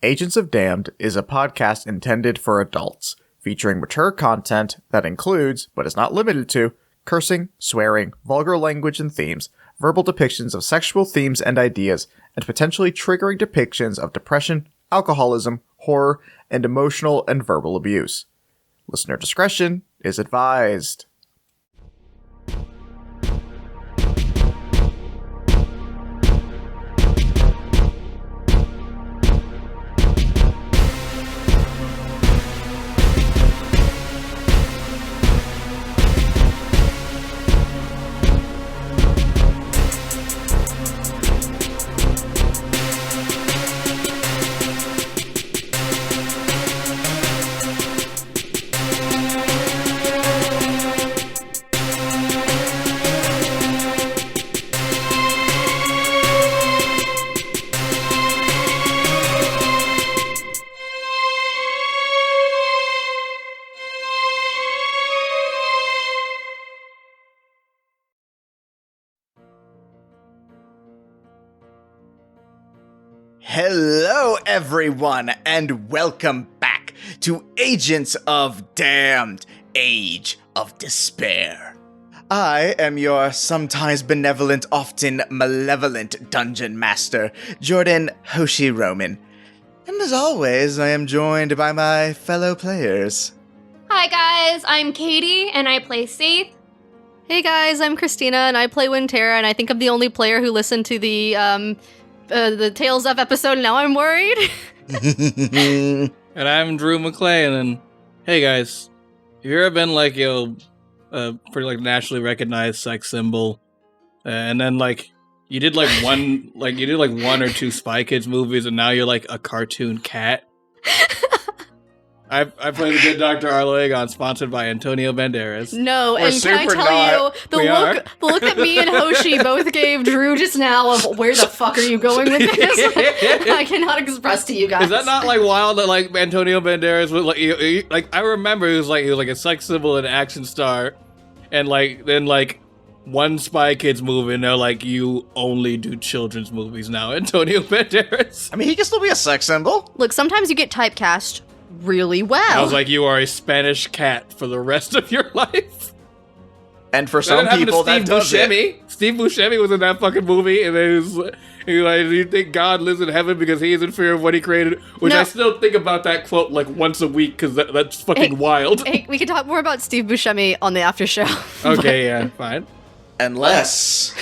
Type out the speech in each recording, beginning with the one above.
Agents of Damned is a podcast intended for adults, featuring mature content that includes, but is not limited to, cursing, swearing, vulgar language and themes, verbal depictions of sexual themes and ideas, and potentially triggering depictions of depression, alcoholism, horror, and emotional and verbal abuse. Listener discretion is advised. Hello, everyone, and welcome back to Agents of Damned, Age of Despair. I am your sometimes benevolent, often malevolent dungeon master, Jordan Hoshi Roman. And as always, I am joined by my fellow players. Hi guys, I'm Katie, and I play Saith. Hey guys, I'm Christina, and I play Wintera, and I think I'm the only player who listened to the Tales of episode, now I'm worried. And I'm Drew McClay, and hey guys, have you ever been like, pretty like nationally recognized sex symbol, and then like you did like one or two Spy Kids movies, and now you're like a cartoon cat? I play the good Dr. Arlo Aegon, sponsored by Antonio Banderas. No, We're and can I tell you, the look that me and Hoshi both gave Drew just now of where the fuck are you going with this? I cannot express to you guys. Is that not like wild that like Antonio Banderas was like I remember he was like a sex symbol and action star, and like then like one Spy Kids movie, and they're like, you only do children's movies now, Antonio Banderas. I mean, he can still be a sex symbol. Look, sometimes you get typecast really well. I was like, you are a Spanish cat for the rest of your life. And for some people, that does it. Steve Buscemi was in that fucking movie, and then he was like, do you think God lives in heaven because he is in fear of what he created? Which I still think about that quote like once a week, because that's fucking wild. Hey, we can talk more about Steve Buscemi on the after show. Okay, yeah, fine. Unless...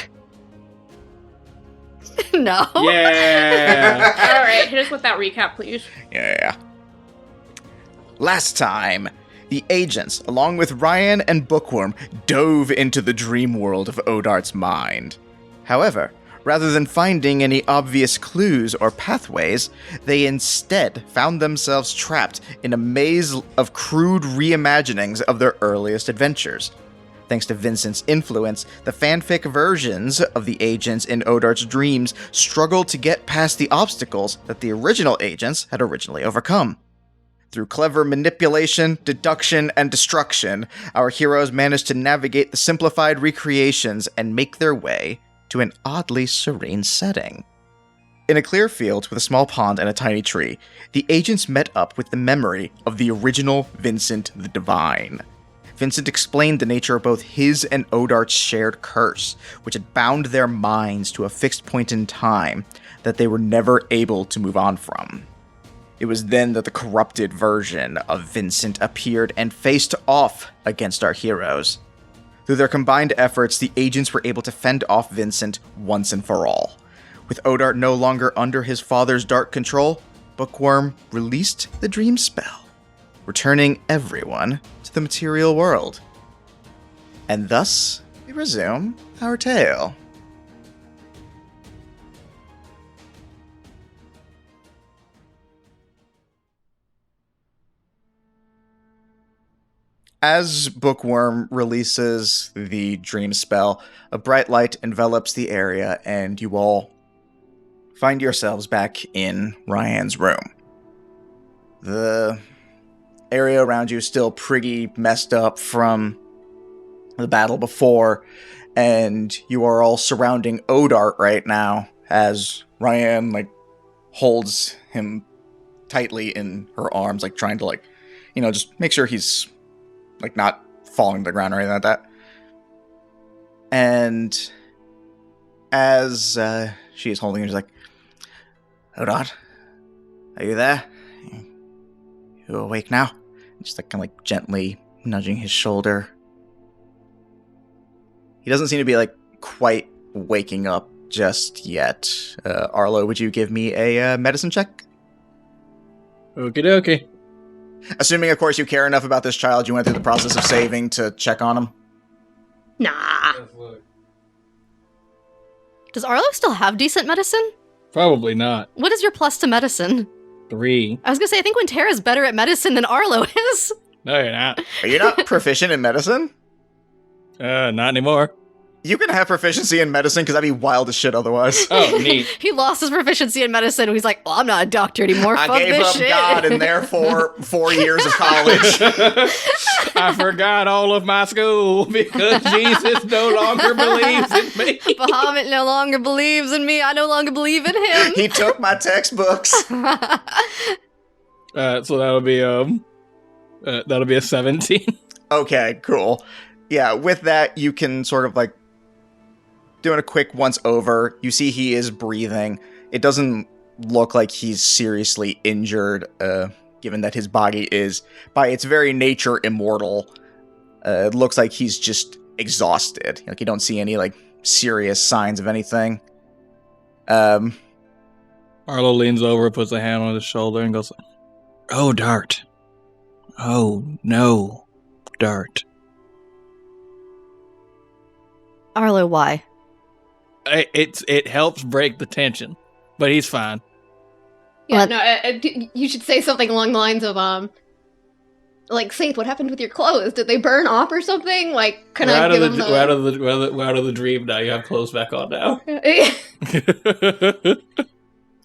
No. Yeah. All right, hit us with that recap, please. Yeah. Last time, the agents, along with Ryan and Bookworm, dove into the dream world of Oudart's mind. However, rather than finding any obvious clues or pathways, they instead found themselves trapped in a maze of crude reimaginings of their earliest adventures. Thanks to Vincent's influence, the fanfic versions of the agents in Oudart's dreams struggled to get past the obstacles that the original agents had originally overcome. Through clever manipulation, deduction, and destruction, our heroes managed to navigate the simplified recreations and make their way to an oddly serene setting. In a clear field with a small pond and a tiny tree, the agents met up with the memory of the original Vincent the Divine. Vincent explained the nature of both his and Oudart's shared curse, which had bound their minds to a fixed point in time that they were never able to move on from. It was then that the corrupted version of Vincent appeared and faced off against our heroes. Through their combined efforts, the agents were able to fend off Vincent once and for all. With Oudart no longer under his father's dark control, Bookworm released the dream spell, returning everyone to the material world. And thus, we resume our tale. As Bookworm releases the dream spell, a bright light envelops the area, and you all find yourselves back in Ryan's room. The area around you is still pretty messed up from the battle before, and you are all surrounding Oudart right now as Ryan holds him tightly in her arms, like trying to like, just make sure he's like not falling to the ground or anything like that. And as she is holding him, she's like, Oudart, are you there? You awake now? Just like kind of like gently nudging his shoulder. He doesn't seem to be like quite waking up just yet. Arlo, would you give me a medicine check? Okie dokie. Assuming, of course, you care enough about this child, you went through the process of saving to check on him. Nah. Does Arlo still have decent medicine? Probably not. What is your plus to medicine? 3. I was gonna say, I think Wintera's better at medicine than Arlo is. No, you're not. Are you not proficient in medicine? Not anymore. You can have proficiency in medicine, because that'd be wild as shit otherwise. Oh, neat. He lost his proficiency in medicine, and he's like, well, I'm not a doctor anymore. I Fuck gave this up shit. God, and therefore 4 years of college. I forgot all of my school because Jesus no longer believes in me. Bahamut no longer believes in me. I no longer believe in him. He took my textbooks. So that'll be a 17. Okay, cool. Yeah, with that, you can sort of like doing a quick once over. You see he is breathing. It doesn't look like he's seriously injured, given that his body is, by its very nature, immortal. It looks like he's just exhausted. Like, you don't see any, like, serious signs of anything. Arlo leans over, puts a hand on his shoulder, and goes, "Oh, Dart. Oh, no, Dart." Arlo, why? It helps break the tension, but he's fine. Yeah, What? no, you should say something along the lines of, like, Saint, what happened with your clothes? Did they burn off or something? Like, can I give him we're out of the dream now. You have clothes back on now.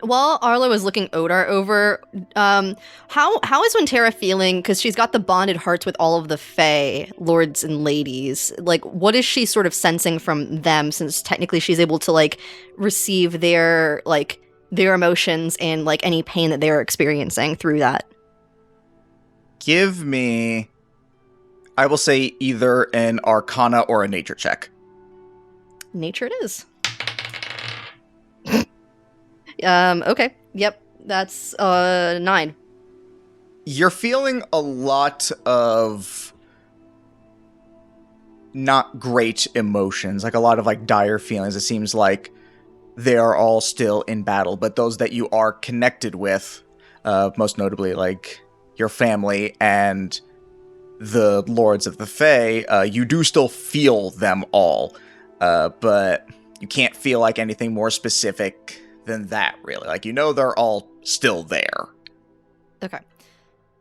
While Arlo is looking Oudart over, how is Wintera feeling? Because she's got the bonded hearts with all of the Fae, lords and ladies. Like, what is she sort of sensing from them? Since technically she's able to like receive their emotions and like any pain that they're experiencing through that. Give me, I will say, either an Arcana or a Nature check. Nature it is. Okay. Yep. That's 9. You're feeling a lot of not great emotions, like a lot of like dire feelings. It seems like they are all still in battle, but those that you are connected with, most notably like your family and the Lords of the Fae, you do still feel them all, but you can't feel like anything more specific than that, really. Like, they're all still there. Okay.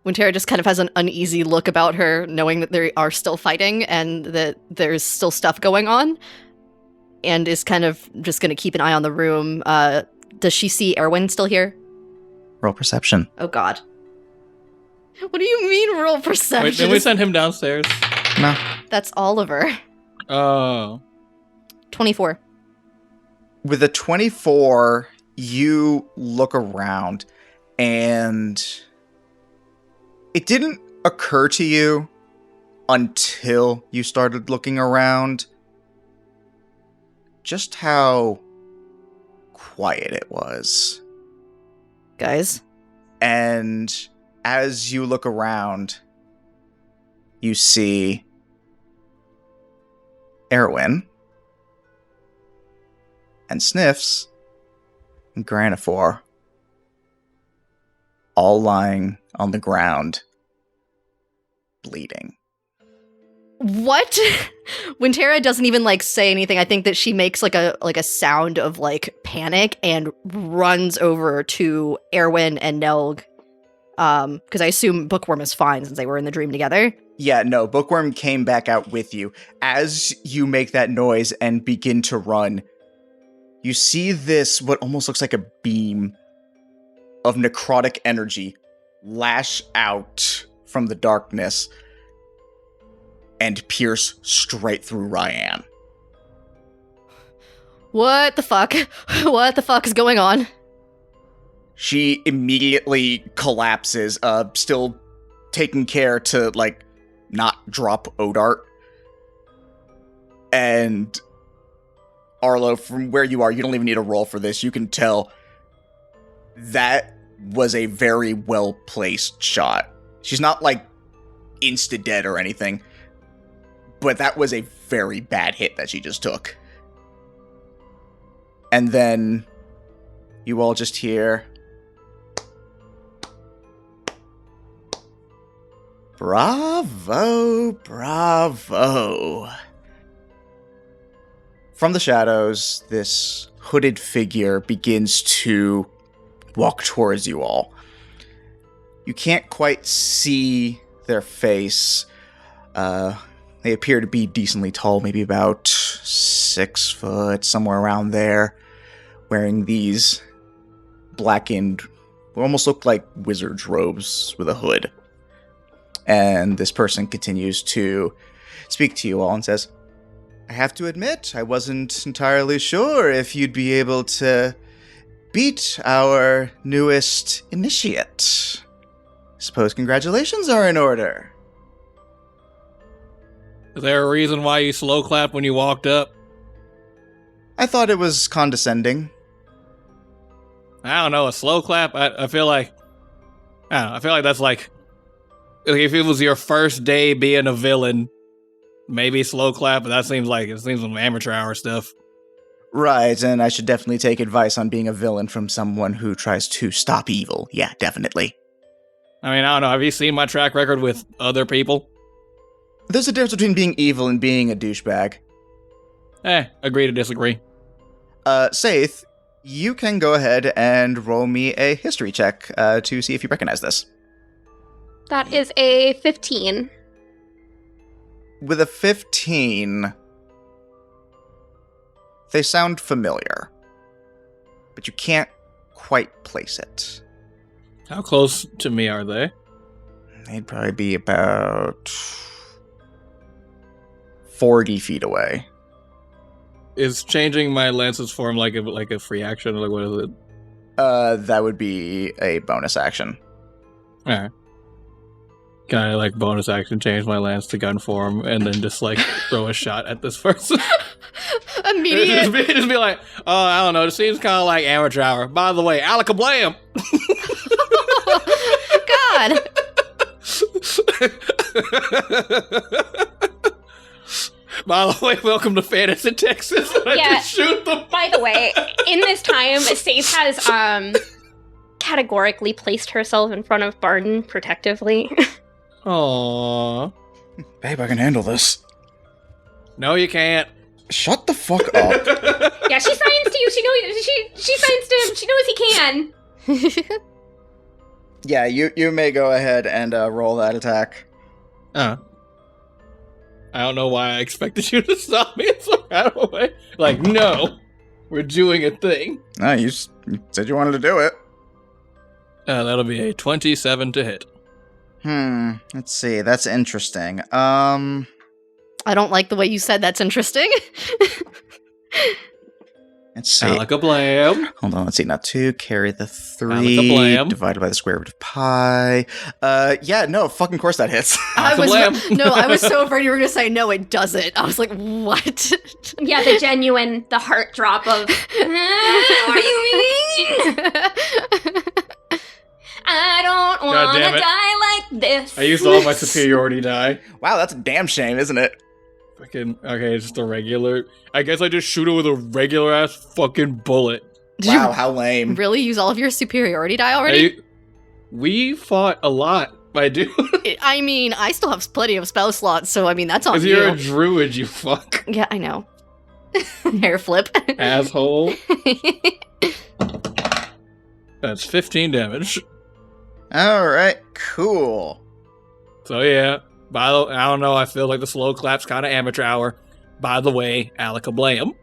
Wintera just kind of has an uneasy look about her, knowing that they are still fighting and that there's still stuff going on, and is kind of just going to keep an eye on the room. Does she see Erwin still here? Roll perception. Oh, God. What do you mean, roll perception? Wait, did we send him downstairs? No. That's Oliver. Oh. 24. With a 24, you look around, and it didn't occur to you until you started looking around just how quiet it was. Guys. And as you look around, you see Erwin and Sniffs and Granifor all lying on the ground, bleeding. What? Wintera doesn't even like say anything. I think that she makes like a sound of like panic and runs over to Erwin and Nelg. Because I assume Bookworm is fine since they were in the dream together. Yeah, no, Bookworm came back out with you. As you make that noise and begin to run, you see this, what almost looks like a beam of necrotic energy lash out from the darkness and pierce straight through Ryan. What the fuck? What the fuck is going on? She immediately collapses, still taking care to, like, not drop Oudart. And Arlo, from where you are, you don't even need a roll for this. You can tell that was a very well-placed shot. She's not, like, insta-dead or anything, but that was a very bad hit that she just took. And then you all just hear, "Bravo, bravo." From the shadows, this hooded figure begins to walk towards you all. You can't quite see their face. They appear to be decently tall, maybe about 6 foot, somewhere around there, wearing these blackened, what almost look like wizard's robes with a hood. And this person continues to speak to you all and says, "I have to admit, I wasn't entirely sure if you'd be able to beat our newest initiate. Suppose congratulations are in order." Is there a reason why you slow clapped when you walked up? I thought it was condescending. I don't know, a slow clap? I feel like... I don't know, I feel like that's like if it was your first day being a villain, maybe slow clap, but that seems like some amateur hour stuff. Right, and I should definitely take advice on being a villain from someone who tries to stop evil. Yeah, definitely. I mean, I don't know, have you seen my track record with other people? There's a difference between being evil and being a douchebag. Agree to disagree. Saith, you can go ahead and roll me a history check to see if you recognize this. That is a 15. With a 15, they sound familiar, but you can't quite place it. How close to me are they? They'd probably be about 40 feet away. Is changing my lance's form like a free action, or like what is it? That would be a bonus action. Alright. Can I, like, bonus action change my lance to gun form and then just, like, throw a shot at this person? Immediate. just be like, oh, I don't know, it seems kind of like amateur hour. By the way, alakablam! God. By the way, welcome to Fantasy, Texas. I just shoot them. By the way, in this time, Saith has categorically placed herself in front of Barden protectively. Aww. Babe, I can handle this. No, you can't. Shut the fuck up. Yeah, she signs to you. She knows. She signs to him. She knows he can. Yeah, you may go ahead and roll that attack. I don't know why I expected you to stop me. It's like, out of the way. Like, no, we're doing a thing. No, you said you wanted to do it. That'll be a 27 to hit. Let's see. That's interesting. I don't like the way you said that's interesting. Let's see. Alakablam. Hold on, let's see. Now 2, carry the 3, Alakablam. divided by the square root of pi. Yeah, no, fucking course that hits. I Alakablam. was so afraid you were going to say, no, it doesn't. I was like, what? Yeah, the heart drop of, what do you mean? I don't want to die like this. I used all my superiority die. Wow, that's a damn shame, isn't it? Fucking, okay, it's just a regular. I guess I just shoot it with a regular ass fucking bullet. Did Wow, you how lame. really use all of your superiority die already? We fought a lot by doing it. I mean, I still have plenty of spell slots, so I mean, that's on Because you. you're a druid, you fuck. Yeah, I know. Hair flip. Asshole. That's 15 damage. Alright, cool. So yeah, I don't know, I feel like the slow clap's kind of amateur hour. By the way, alakablam.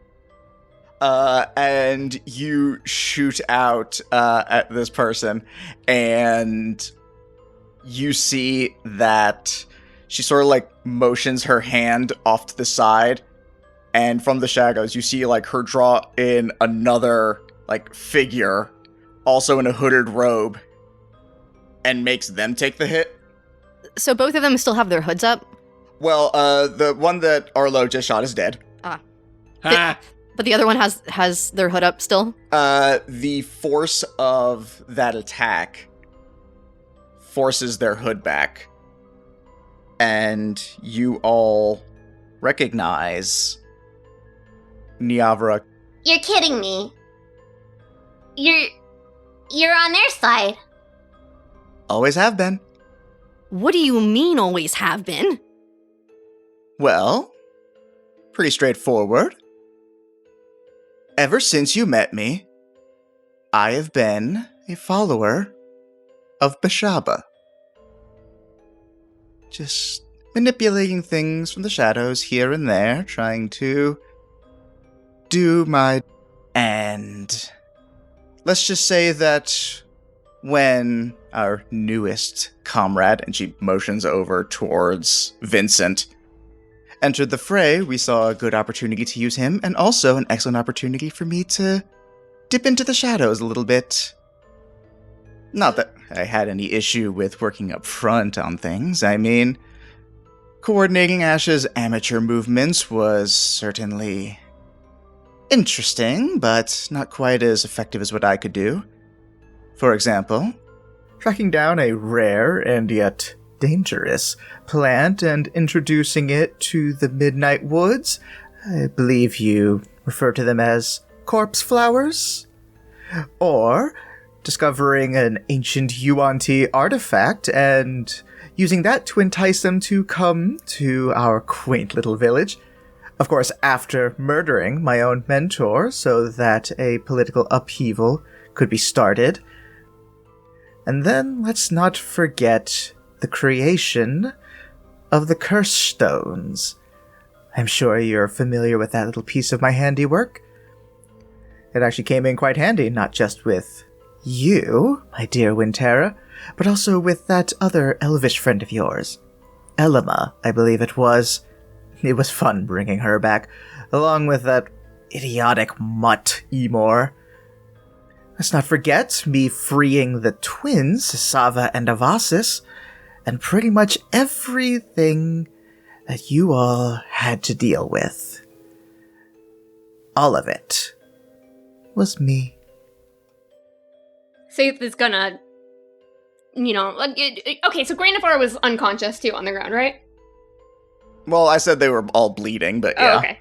And you shoot out at this person, and you see that she sort of like motions her hand off to the side, and from the shadows you see like her draw in another like figure also in a hooded robe, and makes them take the hit. So both of them still have their hoods up? Well, the one that Arlo just shot is dead. Ha! But the other one has their hood up still? The force of that attack forces their hood back. And you all recognize Niavra. You're kidding me. You're on their side. Always have been. What do you mean always have been? Well, pretty straightforward. Ever since you met me, I have been a follower of Bashaba. Just manipulating things from the shadows here and there, trying to do my... And let's just say that when our newest comrade, and she motions over towards Vincent, entered the fray, we saw a good opportunity to use him, and also an excellent opportunity for me to dip into the shadows a little bit. Not that I had any issue with working up front on things. I mean, coordinating Ash's amateur movements was certainly interesting, but not quite as effective as what I could do. For example, Tracking down a rare and yet dangerous plant and introducing it to the Midnight Woods. I believe you refer to them as corpse flowers? Or discovering an ancient Yuan-Ti artifact and using that to entice them to come to our quaint little village. Of course, after murdering my own mentor so that a political upheaval could be started. And then let's not forget the creation of the Curse Stones. I'm sure you're familiar with that little piece of my handiwork. It actually came in quite handy, not just with you, my dear Wintera, but also with that other elvish friend of yours. Elima, I believe it was. It was fun bringing her back, along with that idiotic mutt, Emor. Let's not forget me freeing the twins, Sava and Avasis, and pretty much everything that you all had to deal with. All of it was me. Saith is gonna, okay, so Grandifar was unconscious too on the ground, right? well, I said they were all bleeding, but yeah. Oh, okay.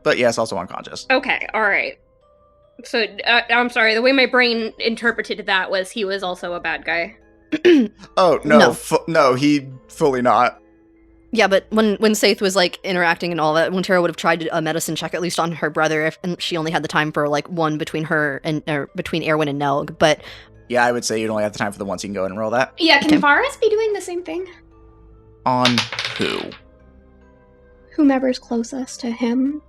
But yes, also unconscious. Okay, alright. So, I'm sorry, the way my brain interpreted that was he was also a bad guy. Oh, no, no, he fully not. Yeah, but when Saith was, like, interacting and all that, Wintera would have tried a medicine check, at least on her brother, and she only had the time for, like, one between her and, between Erwin and Nelg, but... Yeah, I would say you'd only have the time for the one, so you can go ahead and roll that. Yeah, can Varus be doing the same thing? On who? Whomever's closest to him.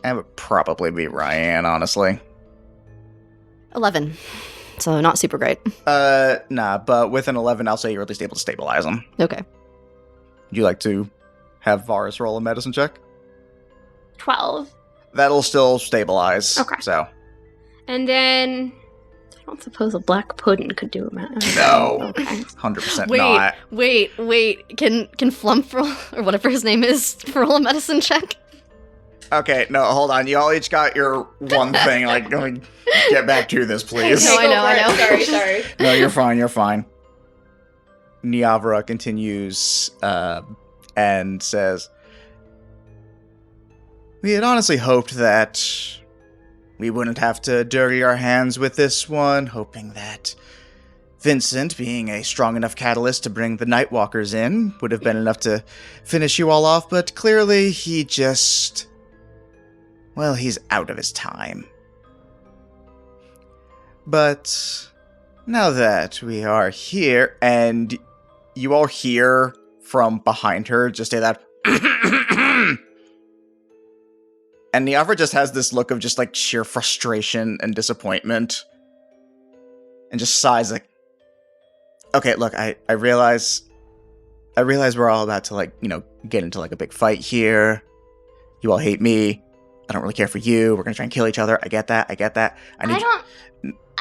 That would probably be Ryan, honestly. 11. So not super great. Nah, but with an 11, I'll say you're at least able to stabilize him. Okay. Would you like to have Varus roll a medicine check? 12. That'll still stabilize. Okay. So. And then... I don't suppose a black pudding could do it. No. Okay. 100% Wait, not. wait. Can Flump roll, or whatever his name is, roll a medicine check? Okay, no, hold on. You all each got your one thing. Like, let me get back to this, please. No, I know. Sorry. No, you're fine. Niavra continues and says, we had honestly hoped that we wouldn't have to dirty our hands with this one, hoping that Vincent, being a strong enough catalyst to bring the Nightwalkers in, would have been enough to finish you all off, but clearly he just... well, he's out of his time. But now that we are here, and you all hear from behind her just say that, and Niavra just has this look of just like sheer frustration and disappointment, and just sighs like, okay, look, I realize we're all about to, like, get into like a big fight here. You all hate me. don't really care for you. We're gonna try and kill each other. I get that. I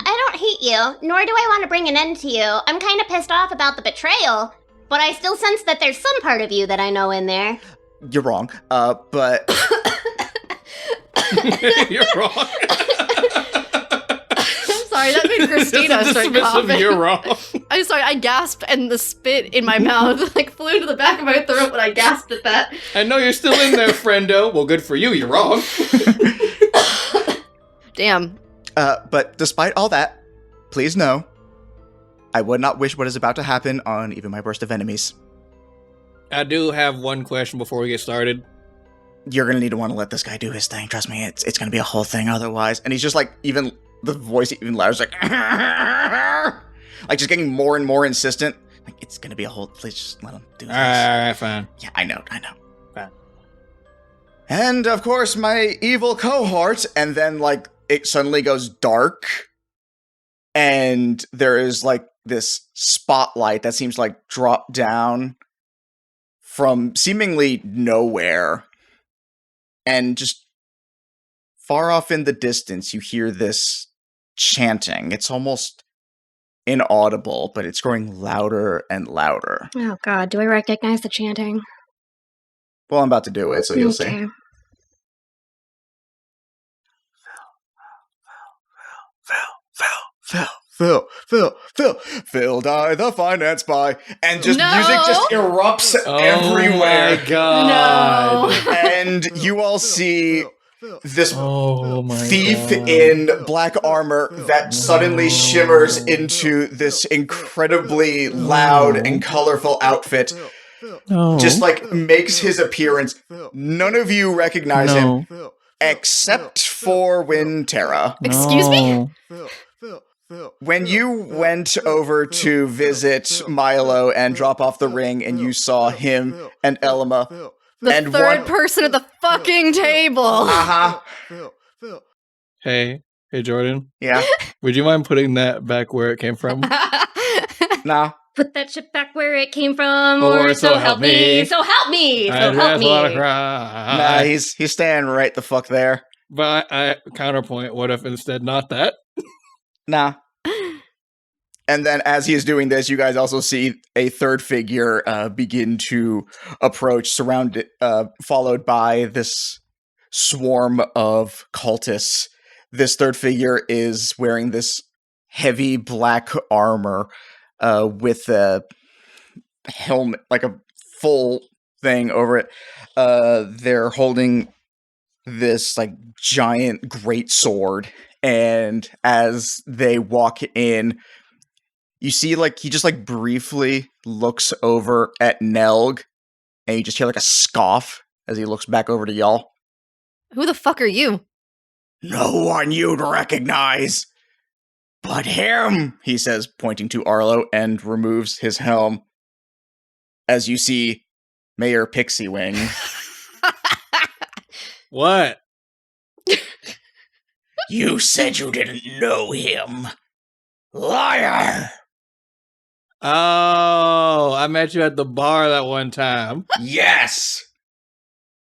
don't hate you, nor do I want to bring an end to you. I'm kind of pissed off about the betrayal, but I still sense that there's some part of you that I know in there. You're wrong. But You're wrong. Sorry, that made Christina start coughing. You're wrong. I'm sorry, I gasped and the spit in my mouth like flew to the back of my throat when I gasped at that. I know you're still in there, friendo. Well, good for you. You're wrong. Damn. But despite all that, please know, I would not wish what is about to happen on even my worst of enemies. I do have one question before we get started. You're gonna need to want to let this guy do his thing. Trust me, it's gonna be a whole thing otherwise. And he's just like, even the voice even louder, is like, like just getting more and more insistent. Like, it's gonna be a whole. Please just let him do this. All right, fine. Yeah, I know. Fine. And of course, my evil cohort. And then like it suddenly goes dark, and there is like this spotlight that seems to like drop down from seemingly nowhere. And just far off in the distance, you hear this chanting. It's almost inaudible, but it's growing louder and louder. Oh god, do I recognize the chanting? Well, I'm about to do it, so you'll see. Phil, die the finance buy, and just music just erupts everywhere. Oh my god! No. And you all see this thief God. in black armor that suddenly shimmers into this incredibly loud and colorful outfit. Just like makes his appearance. None of you recognize him except for Wintera. Excuse me? When you went over to visit Milo and drop off the ring, and you saw him and Elma, The and third person at the fucking table. Uh-huh. Hey, Jordan. Yeah. Would you mind putting that back where it came from? Nah. Put that shit back where it came from, Or so help me. So help me! So I help just wanna me! cry. Nah, he's staying right the fuck there. But I counterpoint. What if instead not that? Nah. And then as he is doing this, you guys also see a third figure begin to approach, surrounded, followed by this swarm of cultists. This third figure is wearing this heavy black armor with a helmet, like a full thing over it. They're holding this like giant great sword, and as they walk in, you see like he just like briefly looks over at Nelg, and you just hear like a scoff as he looks back over to y'all. Who the fuck are you? No one you'd recognize but him, he says, pointing to Arlo, and removes his helm. As you see Mayor Pixie Wing. What? You said you didn't know him. Liar! Oh, I met you at the bar that one time. Yes!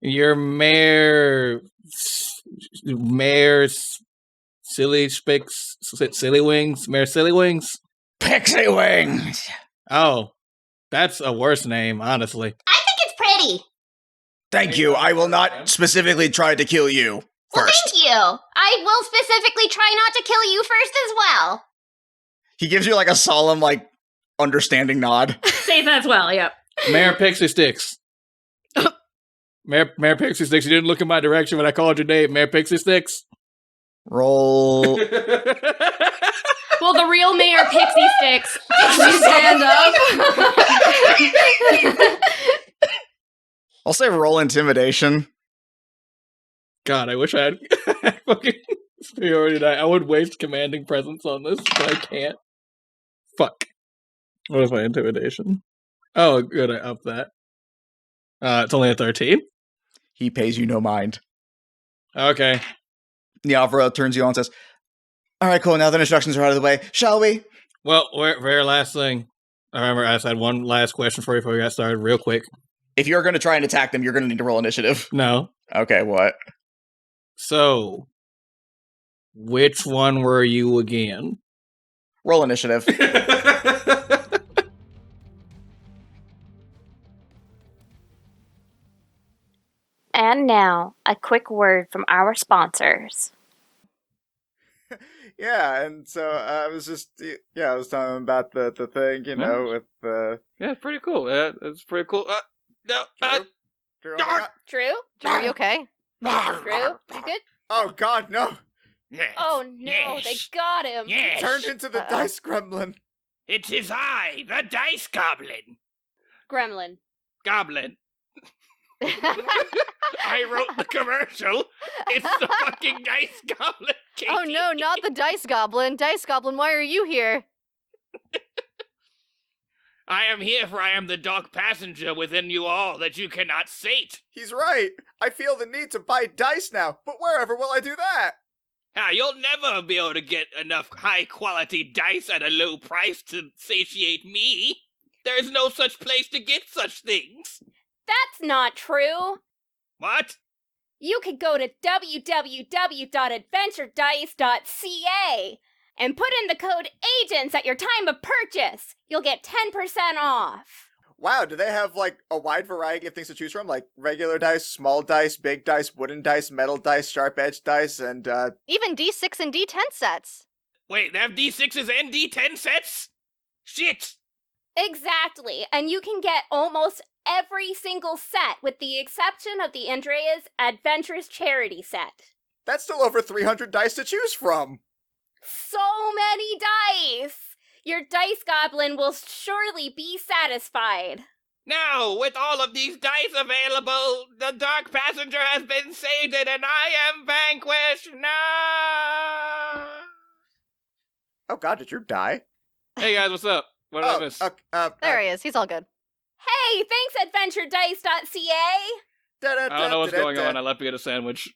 You're Mayor Silly Wings? Mayor Silly Wings? Pixie Wings! Oh, that's a worse name, honestly. I think it's pretty. Thank you. I will not specifically try to kill you Well, first. thank you. I will specifically try not to kill you first as well. He gives you like a solemn, like, understanding nod. Safe as well, yep. Mayor Pixie Sticks. Mayor Pixie Sticks, you didn't look in my direction when I called your name, Mayor Pixie Sticks. Roll. Well, the real Mayor Pixie Sticks. Please stand up. I'll say roll intimidation. God, I wish I had fucking superiority die. I would waste commanding presence on this, but I can't. Fuck. What is my intimidation? Oh, good, I upped that. It's only a 13? He pays you no mind. Okay. Niavra turns you on and says, all right, cool, now the instructions are out of the way. Shall we? Well, very last thing. I remember I just had one last question for you before we got started, real quick. If you're going to try and attack them, you're going to need to roll initiative. No. Okay, what? So, which one were you again? Roll initiative. And now, a quick word from our sponsors. Yeah, and so I was just, I was telling him about the thing, with the... Yeah, pretty cool. It's pretty cool. No, Drew, oh my God. Drew, are you okay? Drew, you good? Oh God, no! Yes. Oh no, Yes. they got him. Yes. Turned into the dice gremlin. It is I, the Dice Goblin. Gremlin. Goblin. I wrote the commercial. It's the fucking Dice Goblin. Katie. Oh no, not the Dice Goblin. Dice Goblin, why are you here? I am here, for I am the dark passenger within you all that you cannot sate. He's right. I feel the need to buy dice now, but wherever will I do that? You'll never be able to get enough high-quality dice at a low price to satiate me. There is no such place to get such things. That's not true. What? You could go to www.adventuredice.ca and put in the code AGENTS at your time of purchase. You'll get 10% off. Wow, do they have, a wide variety of things to choose from? Like regular dice, small dice, big dice, wooden dice, metal dice, sharp-edged dice, and, Even D6 and D10 sets. Wait, they have D6s and D10 sets? Shit! Exactly, and you can get almost every single set with the exception of the Andrea's Adventures Charity set. that's still over 300 dice to choose from! So many dice! Your dice goblin will surely be satisfied. Now, with all of these dice available, the Dark Passenger has been sated and I am vanquished. No! Oh God, did you die? Hey guys, what's up? What did I miss? There he is. He's all good. Hey, thanks AdventureDice.ca! I don't know what's going on. I left to get a sandwich.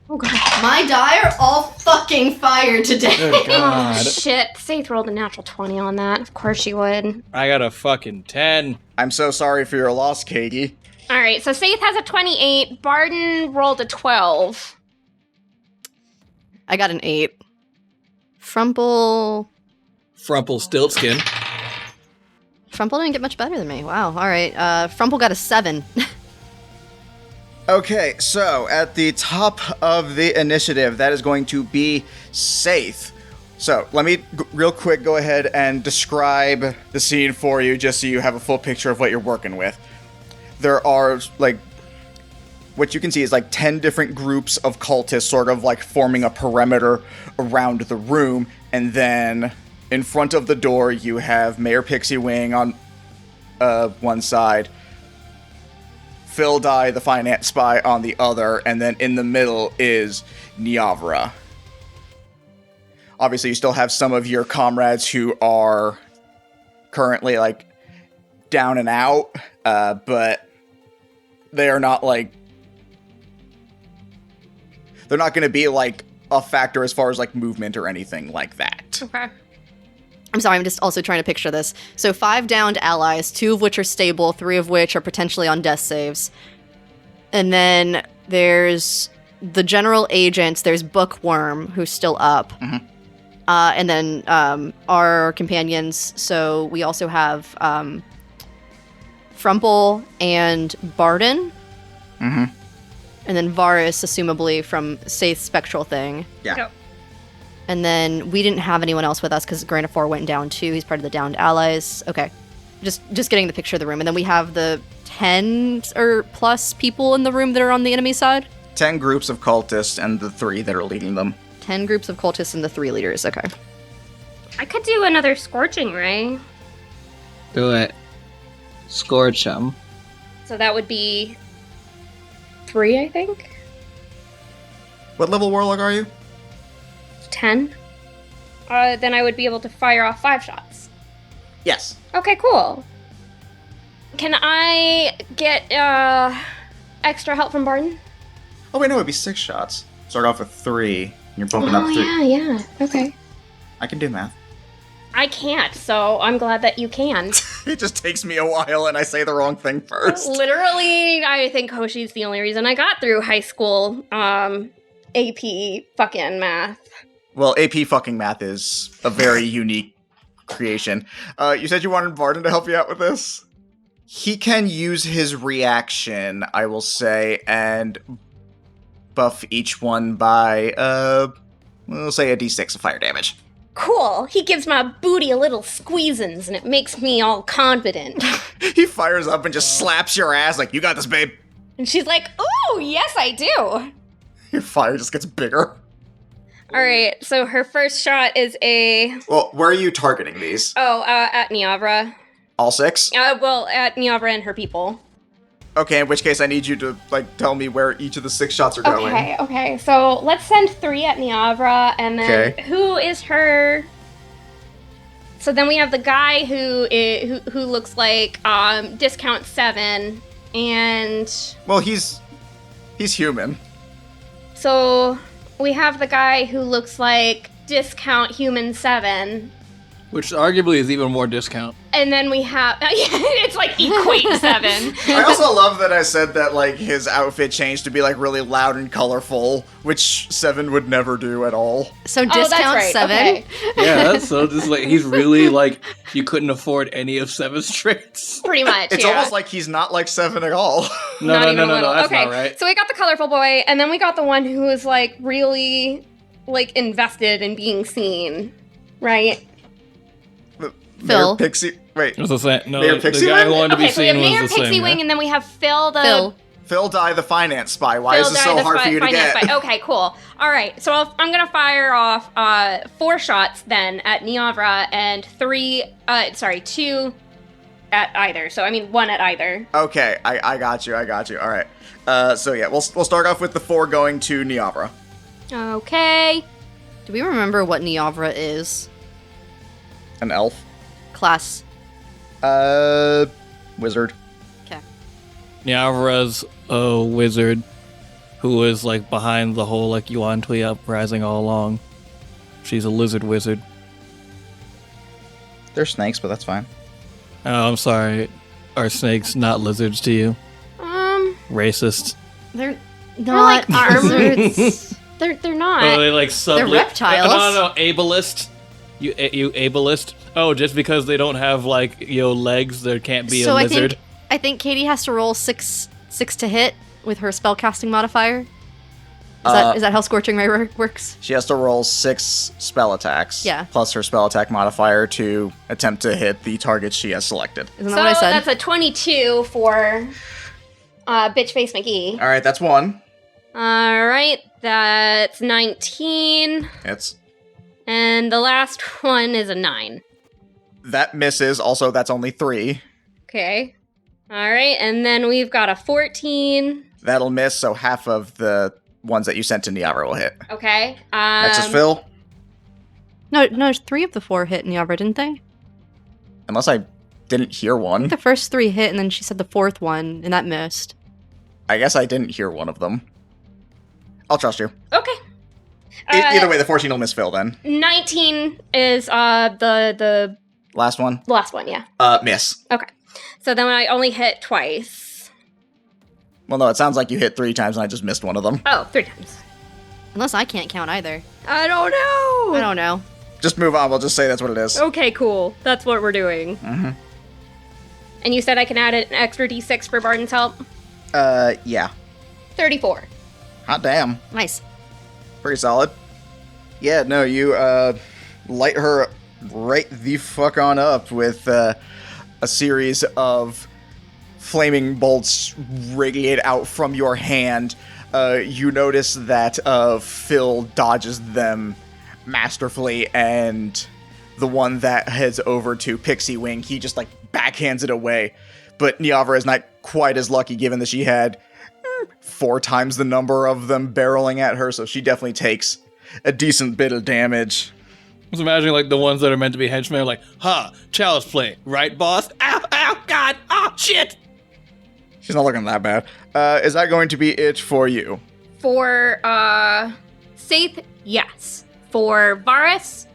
Oh god. My die are all fucking fire today. Oh shit. Saith rolled a natural 20 on that. Of course she would. I got a fucking 10. I'm so sorry for your loss, Katie. Alright, so Saith has a 28. Barden rolled a 12. I got an 8. Frumple Stiltskin. didn't get much better than me. Wow. All right. Frumple got a 7. Okay, so at the top of the initiative, that is going to be Saith. So let me real quick go ahead and describe the scene for you, just so you have a full picture of what you're working with. There are, what you can see is 10 different groups of cultists sort of forming a perimeter around the room, and then in front of the door you have Mayor Pixie Wing on one side, Phil Dye, the finance spy, on the other, and then in the middle is Niavra. Obviously, you still have some of your comrades who are currently, down and out, but they are not, they're not going to be, a factor as far as, movement or anything like that. Okay. I'm sorry, I'm just also trying to picture this. So 5 downed allies, 2 of which are stable, 3 of which are potentially on death saves. And then there's the general agents, there's Bookworm, who's still up. Mm-hmm. And then our companions, so we also have Frumple and Barden. Mm-hmm. And then Varus, assumably from Saith's spectral thing. Yeah. Yep. And then we didn't have anyone else with us because Granifor went down too. He's part of the downed allies. Okay. Just getting the picture of the room. And then we have the 10 or plus people in the room that are on the enemy side. 10 groups of cultists and the 3 that are leading them. 10 groups of cultists and the 3 leaders. Okay. I could do another Scorching Ray. Do it. Scorch 'em. So that would be 3, I think? What level warlock are you? 10. Then I would be able to fire off 5 shots. Yes. Okay, cool. Can I get extra help from Barton? Oh wait, no, it'd be 6 shots. Start off with 3. And you're bumping up 3. Yeah. Okay. I can do math. I can't, so I'm glad that you can. It just takes me a while and I say the wrong thing first. Literally, I think Hoshi's the only reason I got through high school, AP fucking math. Well, AP fucking math is a very unique creation. You said you wanted Varden to help you out with this? He can use his reaction, I will say, and buff each one by, we'll say a d6 of fire damage. Cool. He gives my booty a little squeezins, and it makes me all confident. He fires up and just slaps your ass like, you got this, babe. And she's like, ooh, yes, I do. Your fire just gets bigger. All right, so her first shot is a... Well, where are you targeting these? at Niavra. All 6? Well, at Niavra and her people. Okay, in which case I need you to, tell me where each of the 6 shots are going. Okay, so let's send 3 at Niavra, and then who is her... So then we have the guy who looks like, discount 7, and... Well, he's human. So we have the guy who looks like discount human 7. Which arguably is even more discount. And then we have... it's like equate 7. I also love that I said that, his outfit changed to be, really loud and colorful, which 7 would never do at all. So discount that's right. 7? Okay. Yeah, that's so just he's really you couldn't afford any of 7's traits. Pretty much, It's almost like he's not like 7 at all. No, Not even a no, little. that's Okay, not right. so we got the colorful boy, and then we got the one who is, really, invested in being seen, right? Phil. Mayor Pixie... Wait. What's the same? No, Mayor the Pixie guy Wing? who wanted to be Okay, so we have seen Mayor was the Pixie same. Wing, Yeah? and then we have Phil the... Phil. Phil Dye, the finance spy. Why is Phil this Dye, so the hard for you to finance get? spy. Okay, cool. All right, so I'm gonna fire off 4 shots then at Niavra and 2 at either. So I mean 1 at either. Okay, I got you. All right. So yeah, we'll start off with the 4 going to Niavra. Okay. Do we remember what Niavra is? An elf. Class. Wizard. Okay. Niavra's a wizard who is behind the whole Yuan Tui uprising all along. She's a lizard wizard. They're snakes, but that's fine. Oh, I'm sorry. Are snakes not lizards to you? Racist. They're not armors. They're not. Oh, they They're reptiles. No, ableist. You ableist. Oh, just because they don't have legs, there can't be a lizard. I think Katie has to roll 6 to hit with her spellcasting modifier. Is that how Scorching Ray works? She has to roll 6 spell attacks. Yeah. Plus her spell attack modifier to attempt to hit the target she has selected. Isn't that what I said? That's a 22 for Bitch Face McGee. All right, that's 1. All right, that's 19. It's And the last one is a 9. that misses. Also, that's only 3. Okay. All right, and then we've got a 14. That'll miss. So half of the ones that you sent to Niavra will hit. Okay. Next is Phil. No, 3 of the 4 hit Niavra, didn't they? Unless I didn't hear I one. think the first 3 hit, and then she said the 4th one, and that missed. I guess I didn't hear one of them. I'll trust you. Okay. Either way, the 14 will miss Phil then. 19 is the Last one. last one, yeah. Miss. Okay. So then I only hit twice. Well, no, it sounds like you hit 3 times and I just missed one of them. Oh, 3 times. Unless I can't count either. I don't know. I don't know. Just move on. We'll just say that's what it is. Okay, cool. That's what we're doing. Mm-hmm. And you said I can add an extra d6 for Barden's help? Yeah. 34. Hot damn. Nice. Pretty solid. Yeah, no, you, light her right the fuck on up with, a series of flaming bolts radiate out from your hand. You notice that, Phil dodges them masterfully, and the one that heads over to Pixie Wing, he just, backhands it away. But Niavra is not quite as lucky, given that she had 4 times the number of them barreling at her, so she definitely takes a decent bit of damage. I was imagining the ones that are meant to be henchmen are ha, child's play, right, boss? Ow, God, shit! She's not looking that bad. Is that going to be it for you? For, Saith, yes. For Varus,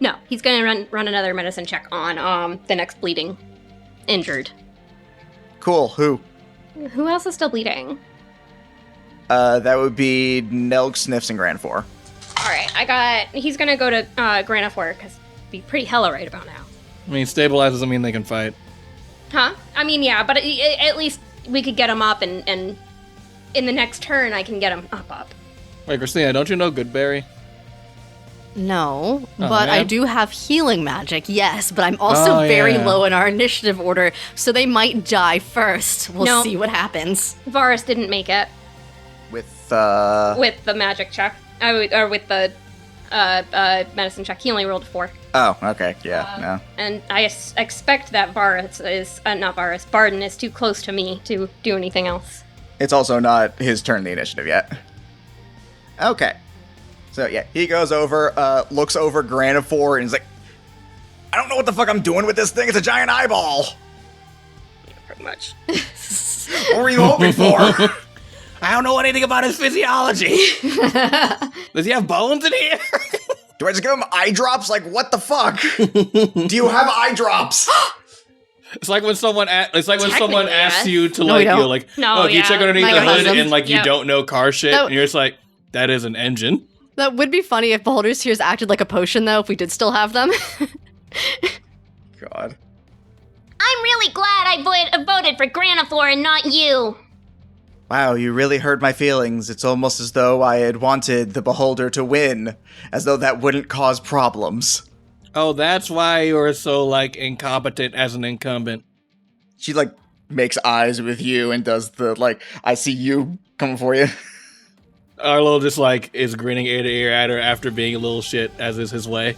No, he's gonna run another medicine check on the next bleeding injured. Cool. Who? Who else is still bleeding? That would be Nelg, Sniffs, and Grand 4. Alright, he's gonna go to Granafor, because be pretty hella right about now. I mean, stabilize doesn't mean they can fight. Huh? I mean, yeah, but at least we could get him up, and in the next turn, I can get him up. Wait, Christina, don't you know Goodberry? No, Oh, but I man. do have healing magic, yes, but I'm also very yeah. low in our initiative order, so they might die first. We'll No. see what happens. Varus didn't make it With with the magic check. Or with the medicine check. He only rolled a 4. Oh, okay. Yeah, no. And I expect that Varus is, not Varus, Barden is too close to me to do anything else. It's also not his turn in the initiative yet. Okay. So, yeah, he goes over, looks over Granifor, and is like, I don't know what the fuck I'm doing with this thing. It's a giant eyeball. Pretty much. What were you hoping for? I don't know anything about his physiology. Does he have bones in here? Do I just give him eye drops? Like, what the fuck? Do you have eye drops? It's like when someone someone Technically, asks yes. you to No, we like don't. you know, like No, oh, do you yeah. check underneath the hood Microcosm. and like you Yep. don't know car shit No. and you're just like that is an engine. That would be funny if Beholder's Tears acted like a potion, though, if we did still have them. God. I'm really glad I voted for Granifor and not you. Wow, you really hurt my feelings. It's almost as though I had wanted the Beholder to win, as though that wouldn't cause problems. Oh, that's why you're so like incompetent as an incumbent. She, like, makes eyes with you and does the, like, I see you coming for you. Arlo just like is grinning ear to ear at her after being a little shit, as is his way.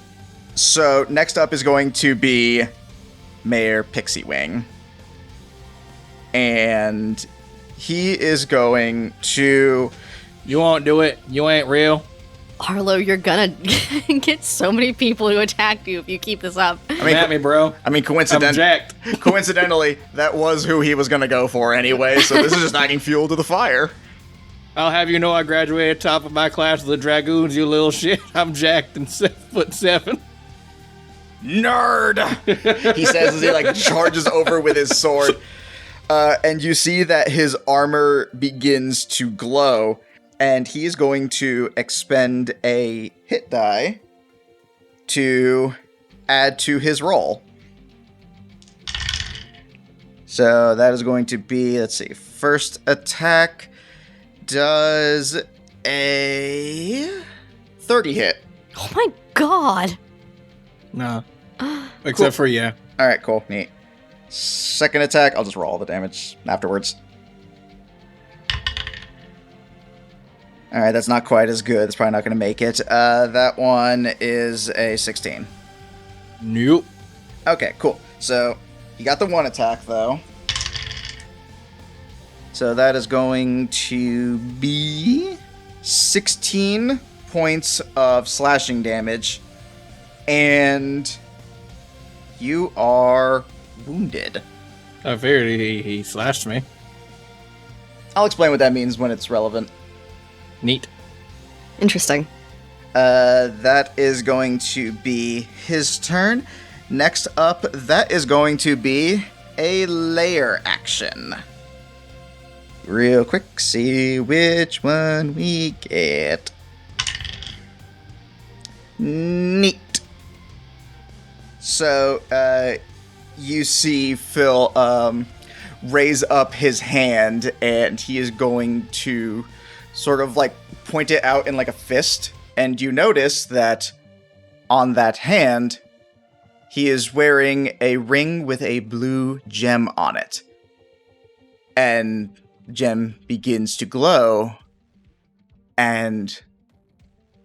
So, next up is going to be Mayor Pixie Wing. And he is going to... You won't do it. You ain't real. Arlo, you're gonna get so many people who attack you if you keep this up. Come at me, bro. I mean, I'm jacked. coincidentally, that was who he was going to go for anyway, so this is just adding fuel to the fire. I'll have you know I graduated top of my class of the Dragoons, you little shit. I'm jacked and 7'7". Nerd! He says as he, like, charges over with his sword. And you see that his armor begins to glow, and he's going to expend a hit die to add to his roll. So that is going to be, let's see, first attack does a 30 hit. Oh my god. Nah. Except for yeah. All right, cool, neat. Second attack, I'll just roll all the damage afterwards. All right, that's not quite as good. That's probably not going to make it. That one is a 16. Nope. Okay, cool. So you got the one attack, though. So that is going to be 16 points of slashing damage. And you are wounded. I figured he slashed me. I'll explain what that means when it's relevant. Neat. Interesting. That is going to be his turn. Next up, that is going to be a layer action. Real quick, see which one we get. Neat. So, you see Phil raise up his hand, and he is going to sort of like point it out in like a fist, and you notice that on that hand, he is wearing a ring with a blue gem on it. And the gem begins to glow, and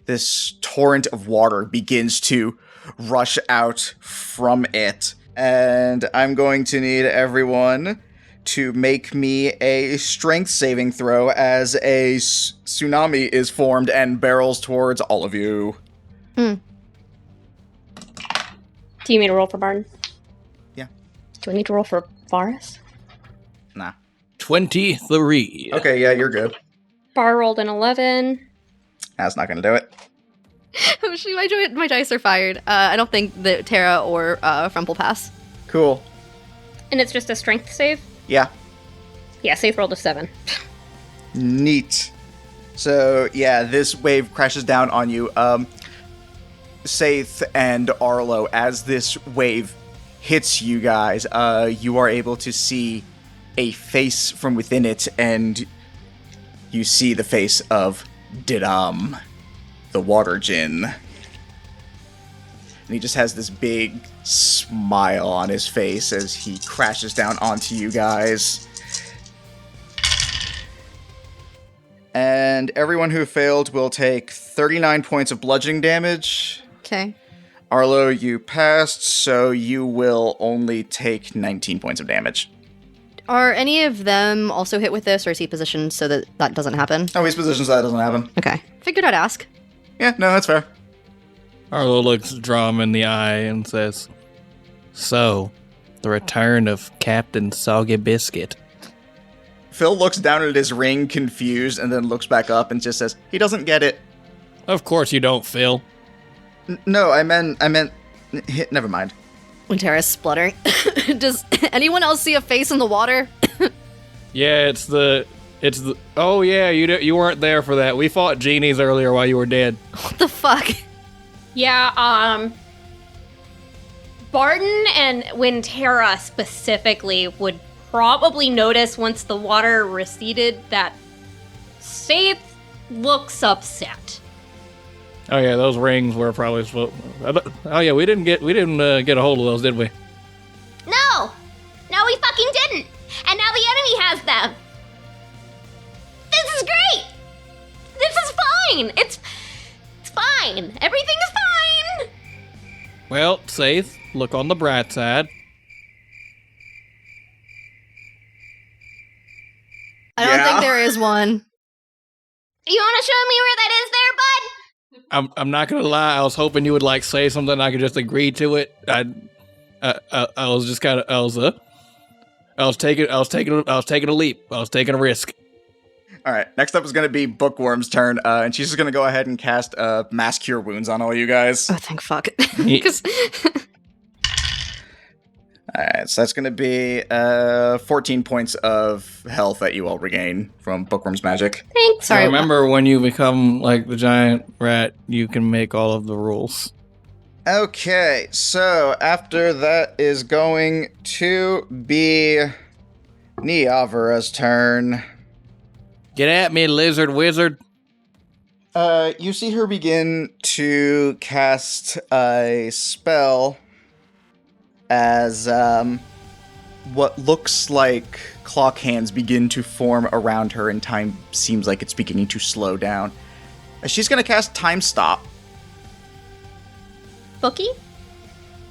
this torrent of water begins to rush out from it. And I'm going to need everyone to make me a strength saving throw as a tsunami is formed and barrels towards all of you. Do you need to roll for Barden? Yeah. Do I need to roll for Varus? Nah. 23. Okay, yeah, you're good. Bar rolled an 11. That's not going to do it. I was gosh, my dice are fired. I don't think that Tara or Frump will pass. Cool. And it's just a strength save? Yeah. Yeah, Saith rolled a 7. Neat. So, yeah, this wave crashes down on you. Saith and Arlo, as this wave hits you guys, you are able to see a face from within it, and you see the face of Didam, the water djinn. And he just has this big smile on his face as he crashes down onto you guys. And everyone who failed will take 39 points of bludgeoning damage. Okay. Arlo, you passed, so you will only take 19 points of damage. Are any of them also hit with this, or is he positioned so that that doesn't happen? Oh, he's positioned so that doesn't happen. Okay. Figured I'd ask. Yeah, no, that's fair. Arlo looks Drum in the eye and says, "So, the return of Captain Soggy Biscuit." Phil looks down at his ring, confused, and then looks back up and just says, he doesn't get it. Of course you don't, Phil. No, I meant, never mind. Wintera's spluttering. Does anyone else see a face in the water? Yeah, it's the. Oh yeah, you weren't there for that. We fought genies earlier while you were dead. What the fuck? Yeah, Barton and Wintera specifically would probably notice once the water receded that Saith looks upset. Oh yeah, those rings were probably supposed. Oh yeah, we didn't get a hold of those, did we? No! No, we fucking didn't! And now the enemy has them! This is great! This is fine! It's fine! Everything is fine! Well, Saith, look on the bright side. I don't think there is one. You wanna show me where that is there, bud? I'm not gonna lie. I was hoping you would say something I could just agree to it. I was just kind of I was taking a leap. I was taking a risk. All right, next up is going to be Bookworm's turn, and she's just going to go ahead and cast Mass Cure Wounds on all you guys. Oh, thank fuck. All right, so that's going to be 14 points of health that you all regain from Bookworm's magic. Thanks. Sorry. Remember, when you become like the giant rat, you can make all of the rules. Okay, so after that is going to be Niavara's turn. Get at me, lizard wizard. You see her begin to cast a spell as what looks like clock hands begin to form around her, and time seems like it's beginning to slow down. She's going to cast Time Stop. Bookie?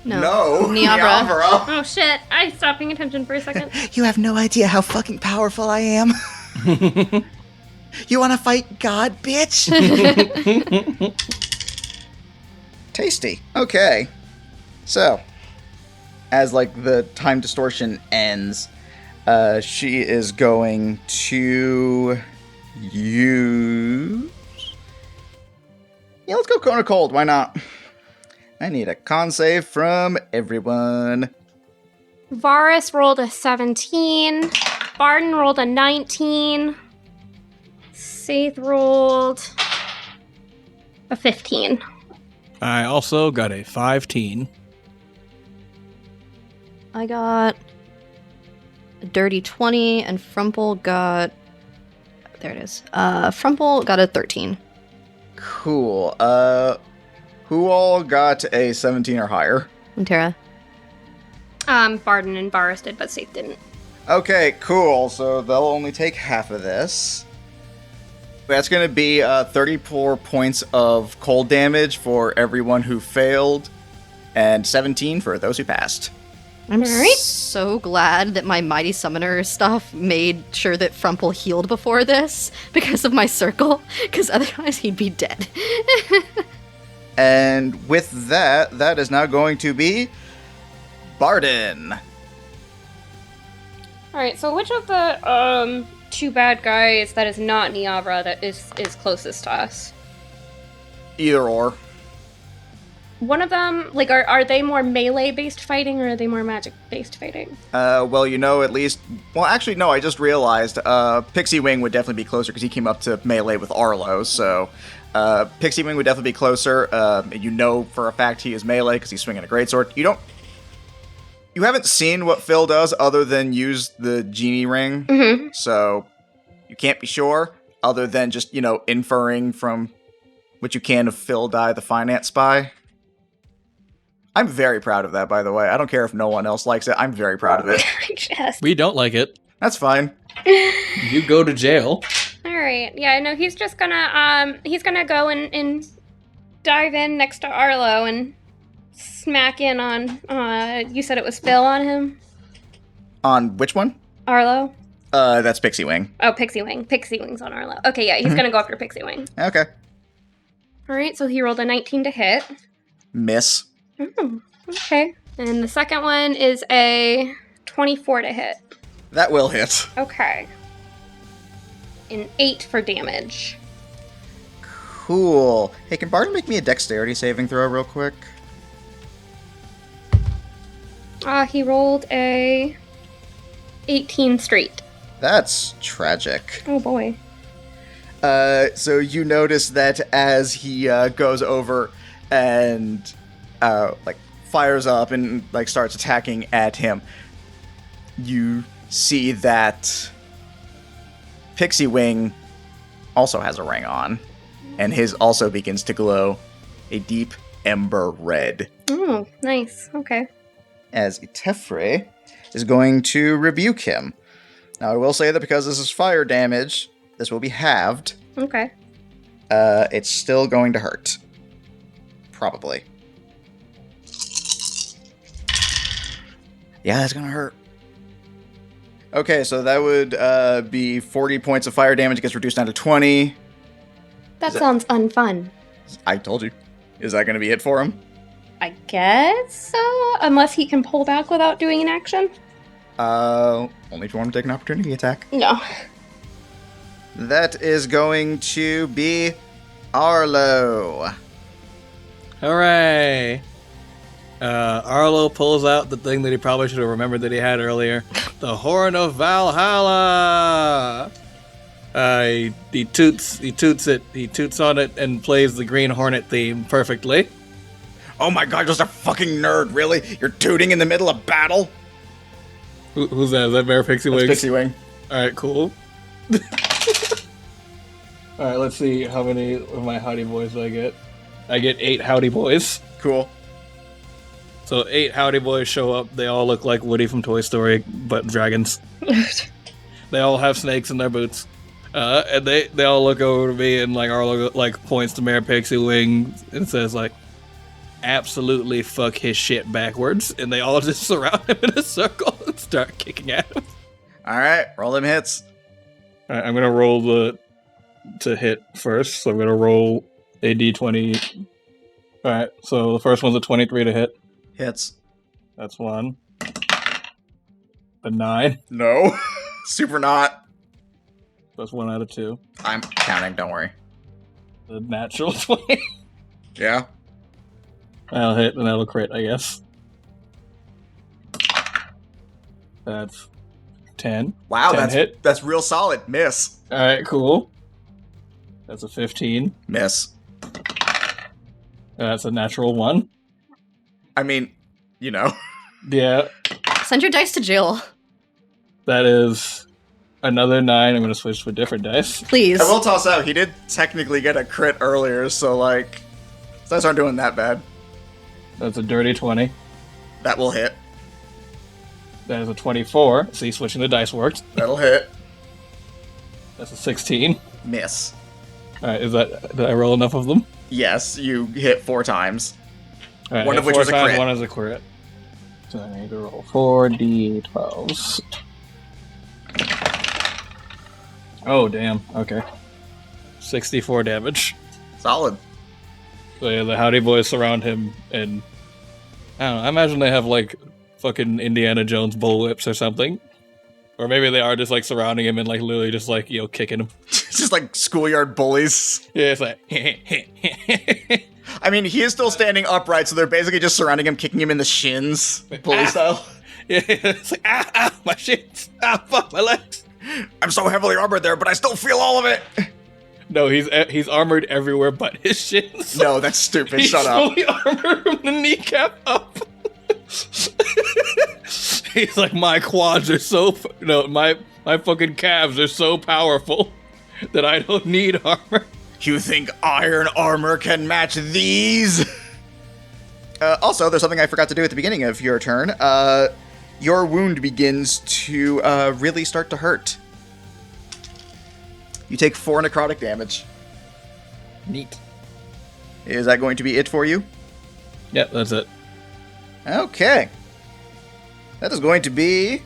No. Niavara. Oh shit, I stopped paying attention for a second. You have no idea how fucking powerful I am. You want to fight God, bitch? Tasty. Okay. So, as the time distortion ends, she is going to use... Yeah, let's go Cone of Cold. Why not? I need a con save from everyone. Varus rolled a 17. Barton rolled a 19. Saith rolled a 15. I also got a 15. I got a dirty 20, and Frumple got... There it is. Frumple got a 13. Cool. Who all got a 17 or higher? Wintera. Barton and Varus did, but Saith didn't. Okay, cool. So they'll only take half of this. That's going to be 34 points of cold damage for everyone who failed, and 17 for those who passed. I'm Alright. so glad that my Mighty Summoner stuff made sure that Frumple healed before this because of my circle, because otherwise he'd be dead. And with that, that is now going to be Barden. Alright, so which of the two bad guys that is not Niavara that is closest to us? Either or. one of them, like, are they more melee-based fighting, or are they more magic-based fighting? Well, at least... Well, actually, no, I just realized Pixie Wing would definitely be closer because he came up to melee with Arlo, so... Pixie Wing would definitely be closer. For a fact he is melee because he's swinging a greatsword. You haven't seen what Phil does other than use the genie ring, so you can't be sure other than just, inferring from what you can of Phil Dye, the finance spy. I'm very proud of that, by the way. I don't care if no one else likes it. I'm very proud of it. We don't like it. That's fine. You go to jail. All right. Yeah, no, he's just gonna go and dive in next to Arlo and smack in on, you said it was Phil on him? On which one? Arlo? That's Pixie Wing. Oh, Pixie Wing. Pixie Wing's on Arlo. Okay, yeah, he's gonna go after Pixie Wing. Okay. All right, so he rolled a 19 to hit. Miss. Oh, okay. And the second one is a 24 to hit. That will hit. Okay. An 8 for damage. Cool. Hey, can Barton make me a dexterity saving throw real quick? He rolled a 18 straight. That's tragic. Oh boy. So you notice that as he goes over and fires up and starts attacking at him, you see that Pixie Wing also has a ring on, and his also begins to glow a deep ember red. Oh, nice. Okay. As Tefre is going to rebuke him. Now, I will say that because this is fire damage, this will be halved. Okay. It's still going to hurt. Probably. Yeah, that's gonna hurt. Okay, so that would be 40 points of fire damage. It gets reduced down to 20. That sounds unfun. I told you. Is that gonna be it for him? I guess so, unless he can pull back without doing an action. Only if you want to take an opportunity attack. No. That is going to be Arlo. Hooray! Arlo pulls out the thing that he probably should have remembered that he had earlier. The Horn of Valhalla! He toots it. He toots on it and plays the Green Hornet theme perfectly. Oh my god, just a fucking nerd, really? You're tooting in the middle of battle? Who's that? Is that Bear Pixie Wing? Pixie Wing. Alright, cool. Alright, let's see how many of my howdy boys do I get. I get 8 howdy boys. Cool. So 8 howdy boys show up. They all look like Woody from Toy Story, but dragons. They all have snakes in their boots. And they all look over to me, and Arlo points to Mayor Pixie Wing and says absolutely fuck his shit backwards, and they all just surround him in a circle and start kicking at him. Alright, roll them hits. Alright, I'm gonna roll to hit first, so I'm gonna roll a d20. Alright, so the first one's a 23 to hit. Hits. That's 1. A 9. No. Super not. That's 1 out of 2. I'm counting, don't worry. The natural 20. Yeah. That'll hit, and that'll crit, I guess. That's 10. Wow, 10 that's real solid. Miss. Alright, cool. That's a 15. Miss. That's a natural 1. I mean, Yeah. Send your dice to jail. That is another 9. I'm going to switch to a different dice. Please. I will toss out, he did technically get a crit earlier, so dice aren't doing that bad. That's a dirty 20. That will hit. That is a 24. See, switching the dice worked. That'll hit. That's a 16. Miss. Alright, did I roll enough of them? Yes, you hit 4 times. All right, One of which was a crit. One is a crit. So I need to roll 4d12s. Oh, damn. Okay. 64 damage. Solid. So yeah, the Howdy Boys surround him, and I don't know, I imagine they have fucking Indiana Jones bullwhips or something. Or maybe they are just surrounding him and literally just kicking him. It's just schoolyard bullies. Yeah, it's I mean, he is still standing upright, so they're basically just surrounding him, kicking him in the shins, bully style. Yeah, it's like, my shins. Fuck, my legs. I'm so heavily armored there, but I still feel all of it. No, he's armored everywhere but his shins. No, that's stupid. He's Shut up. fully armored from the kneecap up. He's like, my quads are so... my fucking calves are so powerful that I don't need armor. You think iron armor can match these? Also, there's something I forgot to do at the beginning of your turn. Your wound begins to really start to hurt. You take 4 necrotic damage. Neat. Is that going to be it for you? Yep, that's it. Okay. That is going to be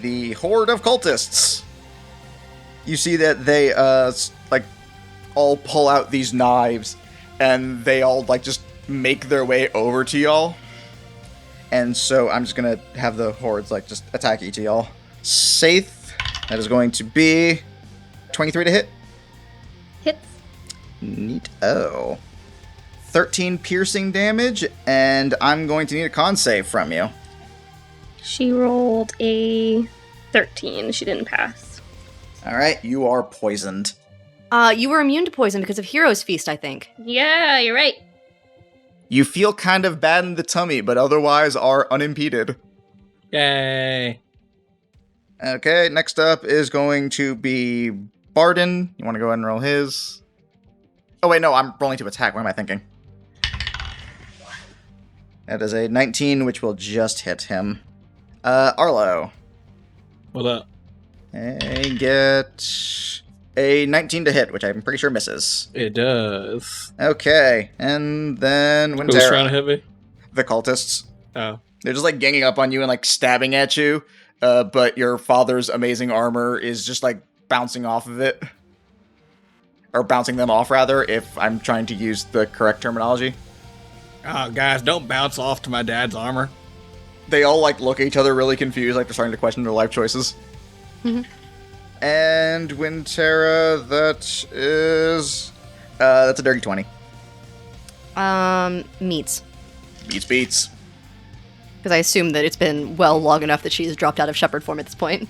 the horde of cultists. You see that they, all pull out these knives, and they all, just make their way over to y'all. And so I'm just gonna have the hordes, just attack each of y'all. Saith, that is going to be 23 to hit. Hits. Neat. Oh. 13 piercing damage, and I'm going to need a con save from you. She rolled a 13. She didn't pass. Alright, you are poisoned. You were immune to poison because of Hero's Feast, I think. Yeah, you're right. You feel kind of bad in the tummy, but otherwise are unimpeded. Yay. Okay, next up is going to be Barden. You want to go ahead and roll his? Oh wait, no, I'm rolling to attack. What am I thinking? That is a 19, which will just hit him. Arlo. What up? I get a 19 to hit, which I'm pretty sure misses. It does. Okay, and then Who's Wintera. trying to hit me? The cultists. Oh. They're just ganging up on you and stabbing at you, but your father's amazing armor is just bouncing off of it. Or bouncing them off, rather, if I'm trying to use the correct terminology. Oh, guys, don't bounce off to my dad's armor. They all look at each other really confused, they're starting to question their life choices. And Wintera, that's a dirty 20. Meets. Beats. Because I assume that it's been long enough that she's dropped out of shepherd form at this point.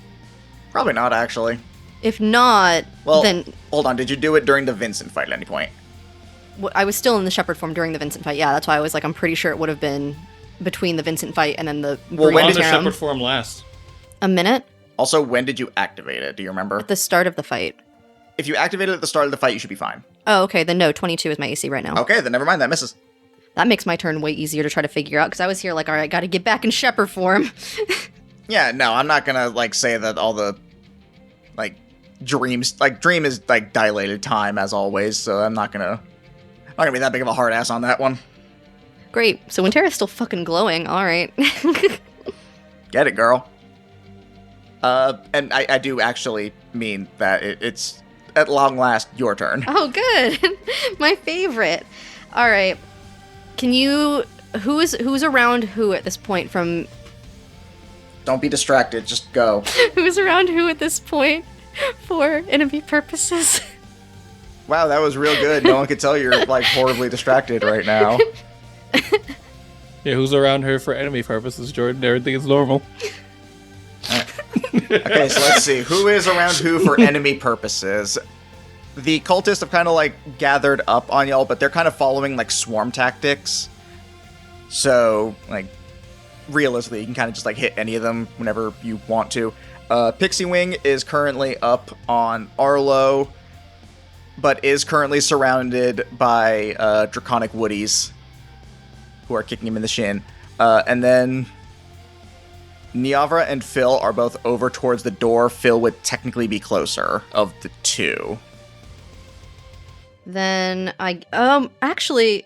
Probably not, actually. If not, Well, then... hold on, did you do it during the Vincent fight at any point? I was still in the shepherd form during the Vincent fight. Yeah, that's why I was I'm pretty sure it would have been between the Vincent fight and then the... Well, When when did did the Harem. shepherd form last? A minute? Also, when did you activate it? Do you remember? At the start of the fight. If you activate it at the start of the fight, you should be fine. Oh, okay, then no, 22 is my AC right now. Okay, then never mind, that misses. That makes my turn way easier to try to figure out, because I was here alright, gotta get back in shepherd form. Yeah, no, I'm not gonna, say that all the, dreams, dream is, dilated time, as always, so I'm not gonna be that big of a hard ass on that one. Great, so Wintera's still fucking glowing, alright. Get it, girl. And I do actually mean that it's, at long last, your turn. Oh, good. My favorite. Alright. Can you... Who's around who at this point from... Don't be distracted, just go. Who's around who at this point for enemy purposes? Wow, that was real good. No one could tell you're, horribly distracted right now. Yeah, who's around her for enemy purposes, Jordan? Everything is normal. Okay, so let's see. Who is around who for enemy purposes? The cultists have kind of, gathered up on y'all, but they're kind of following, swarm tactics. So, realistically, you can kind of just, hit any of them whenever you want to. Pixie Wing is currently up on Arlo, but is currently surrounded by Draconic Woodies, who are kicking him in the shin. And then Niavra and Phil are both over towards the door. Phil would technically be closer of the two. Then actually,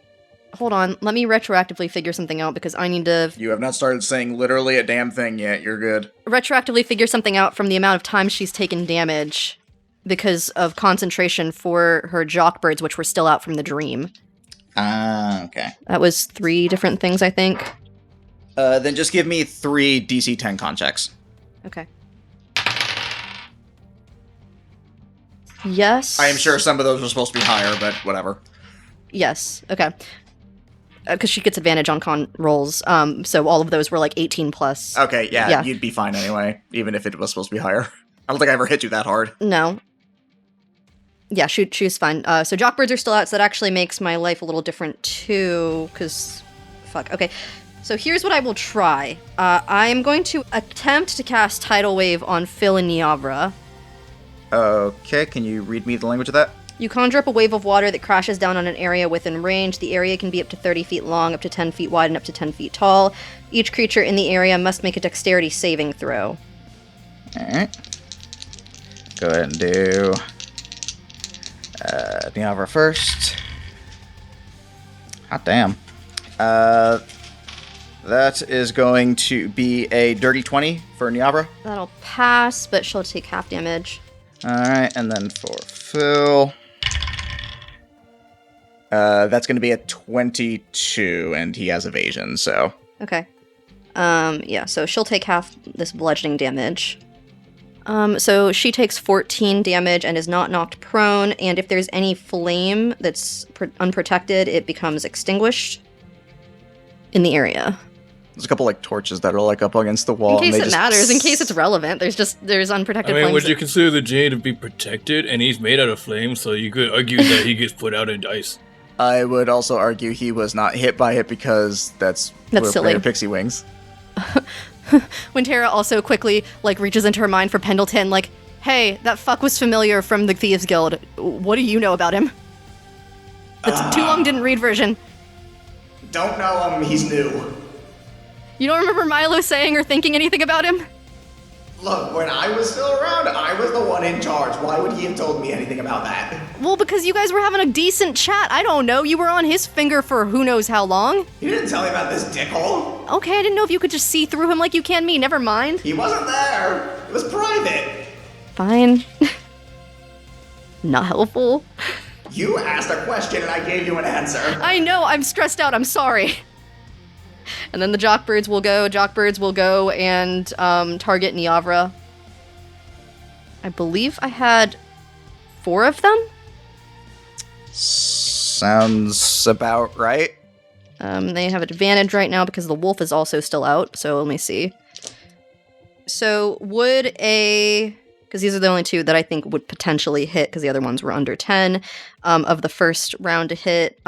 hold on. Let me retroactively figure something out because I need to You have not started saying literally a damn thing yet. You're good. retroactively figure something out from the amount of time she's taken damage because of concentration for her jockbirds, which were still out from the dream. Okay. That was 3 different things, I think. Then just give me 3 DC 10 con checks. Okay. Yes. I am sure some of those were supposed to be higher, but whatever. Yes. Okay. Because she gets advantage on con rolls. So all of those were like 18 plus. Okay, yeah, you'd be fine anyway, even if it was supposed to be higher. I don't think I ever hit you that hard. No. Yeah, she's fine. So Jockbirds are still out, so that actually makes my life a little different too, because... Fuck. Okay. So here's what I will try. I'm going to attempt to cast Tidal Wave on Phil and Niavra. Okay, can you read me the language of that? You conjure up a wave of water that crashes down on an area within range. The area can be up to 30 feet long, up to 10 feet wide, and up to 10 feet tall. Each creature in the area must make a dexterity saving throw. Alright. Go ahead and do Niavra first. Hot damn. That is going to be a dirty 20 for Niavra. That'll pass, but she'll take half damage. Alright, and then for Phil... that's going to be a 22, and he has evasion, so... Okay. Yeah, so she'll take half this bludgeoning damage. So she takes 14 damage and is not knocked prone, and if there's any flame that's unprotected, it becomes extinguished in the area. There's a couple, like, torches that are, like, up against the wall. In case it matters, in case it's relevant, there's unprotected flames. Would you consider the Jade to be protected, and he's made out of flame, so you could argue that he gets put out in dice? I would also argue he was not hit by it because that's silly. Pixie wings. When Tara also quickly, like, reaches into her mind for Pendleton, like, hey, that fuck was familiar from the Thieves Guild. What do you know about him? The too long didn't read version. Don't know him, he's new. You don't remember Milo saying or thinking anything about him? Look, when I was still around, I was the one in charge. Why would he have told me anything about that? Well, because you guys were having a decent chat. I don't know. You were on his finger for who knows how long. He didn't tell me about this dickhole. Okay, I didn't know if you could just see through him like you can me. Never mind. He wasn't there. It was private. Fine. Not helpful. You asked a question and I gave you an answer. I know. I'm stressed out. I'm sorry. And then the Jockbirds will go and target Niavra. I believe I had 4 of them? Sounds about right. They have advantage right now because the wolf is also still out, so let me see. So would because these are the only 2 that I think would potentially hit, because the other ones were under 10, of the first round to hit,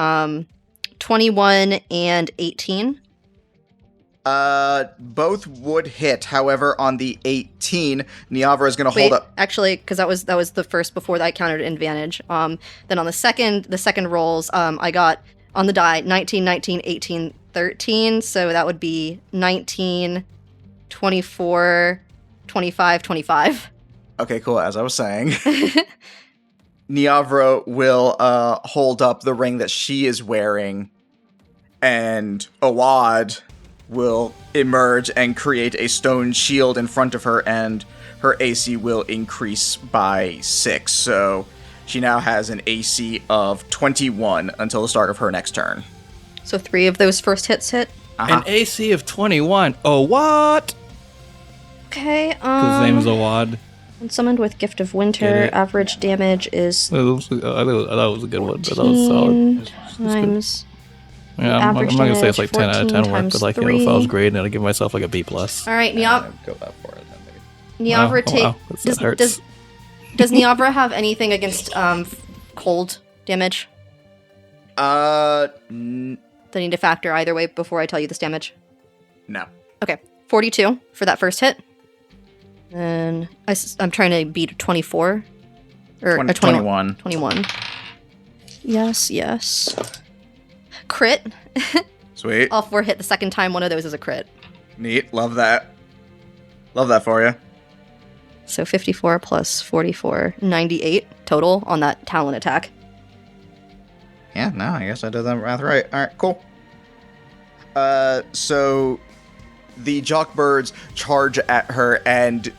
21 and 18. Both would hit. However, on the 18, Niavra is going to hold up. Actually, because that was the first before that I counted advantage. Then on the second rolls, I got on the die 19, 19, 18, 13. So that would be 19, 24, 25, 25. Okay, cool. As I was saying, Niavra will hold up the ring that she is wearing, and Awad will emerge and create a stone shield in front of her, and her AC will increase by 6. So she now has an AC of 21 until the start of her next turn. So 3 of those first hits hit? An AC of 21. Oh, what? Okay, His name is Awad. When summoned with Gift of Winter, average damage is... I thought it was a good one, but that was solid. Times... Yeah, I'm not going to say it's like 10 out of 10 work, but like, if I was grading it, I'd give myself like a B+. Alright, Go that for it then, maybe. Niavra does Niavra have anything against cold damage? That I need to factor either way before I tell you this damage? No. Okay, 42 for that first hit. Then I'm trying to beat 24. Or 21. 21. Yes. Crit. Sweet. All 4 hit the second time. One of those is a crit. Neat. Love that. Love that for you. So 54 plus 44, 98 total on that talon attack. Yeah, no, I guess I did that math right. Alright, cool. So the Jockbirds charge at her, and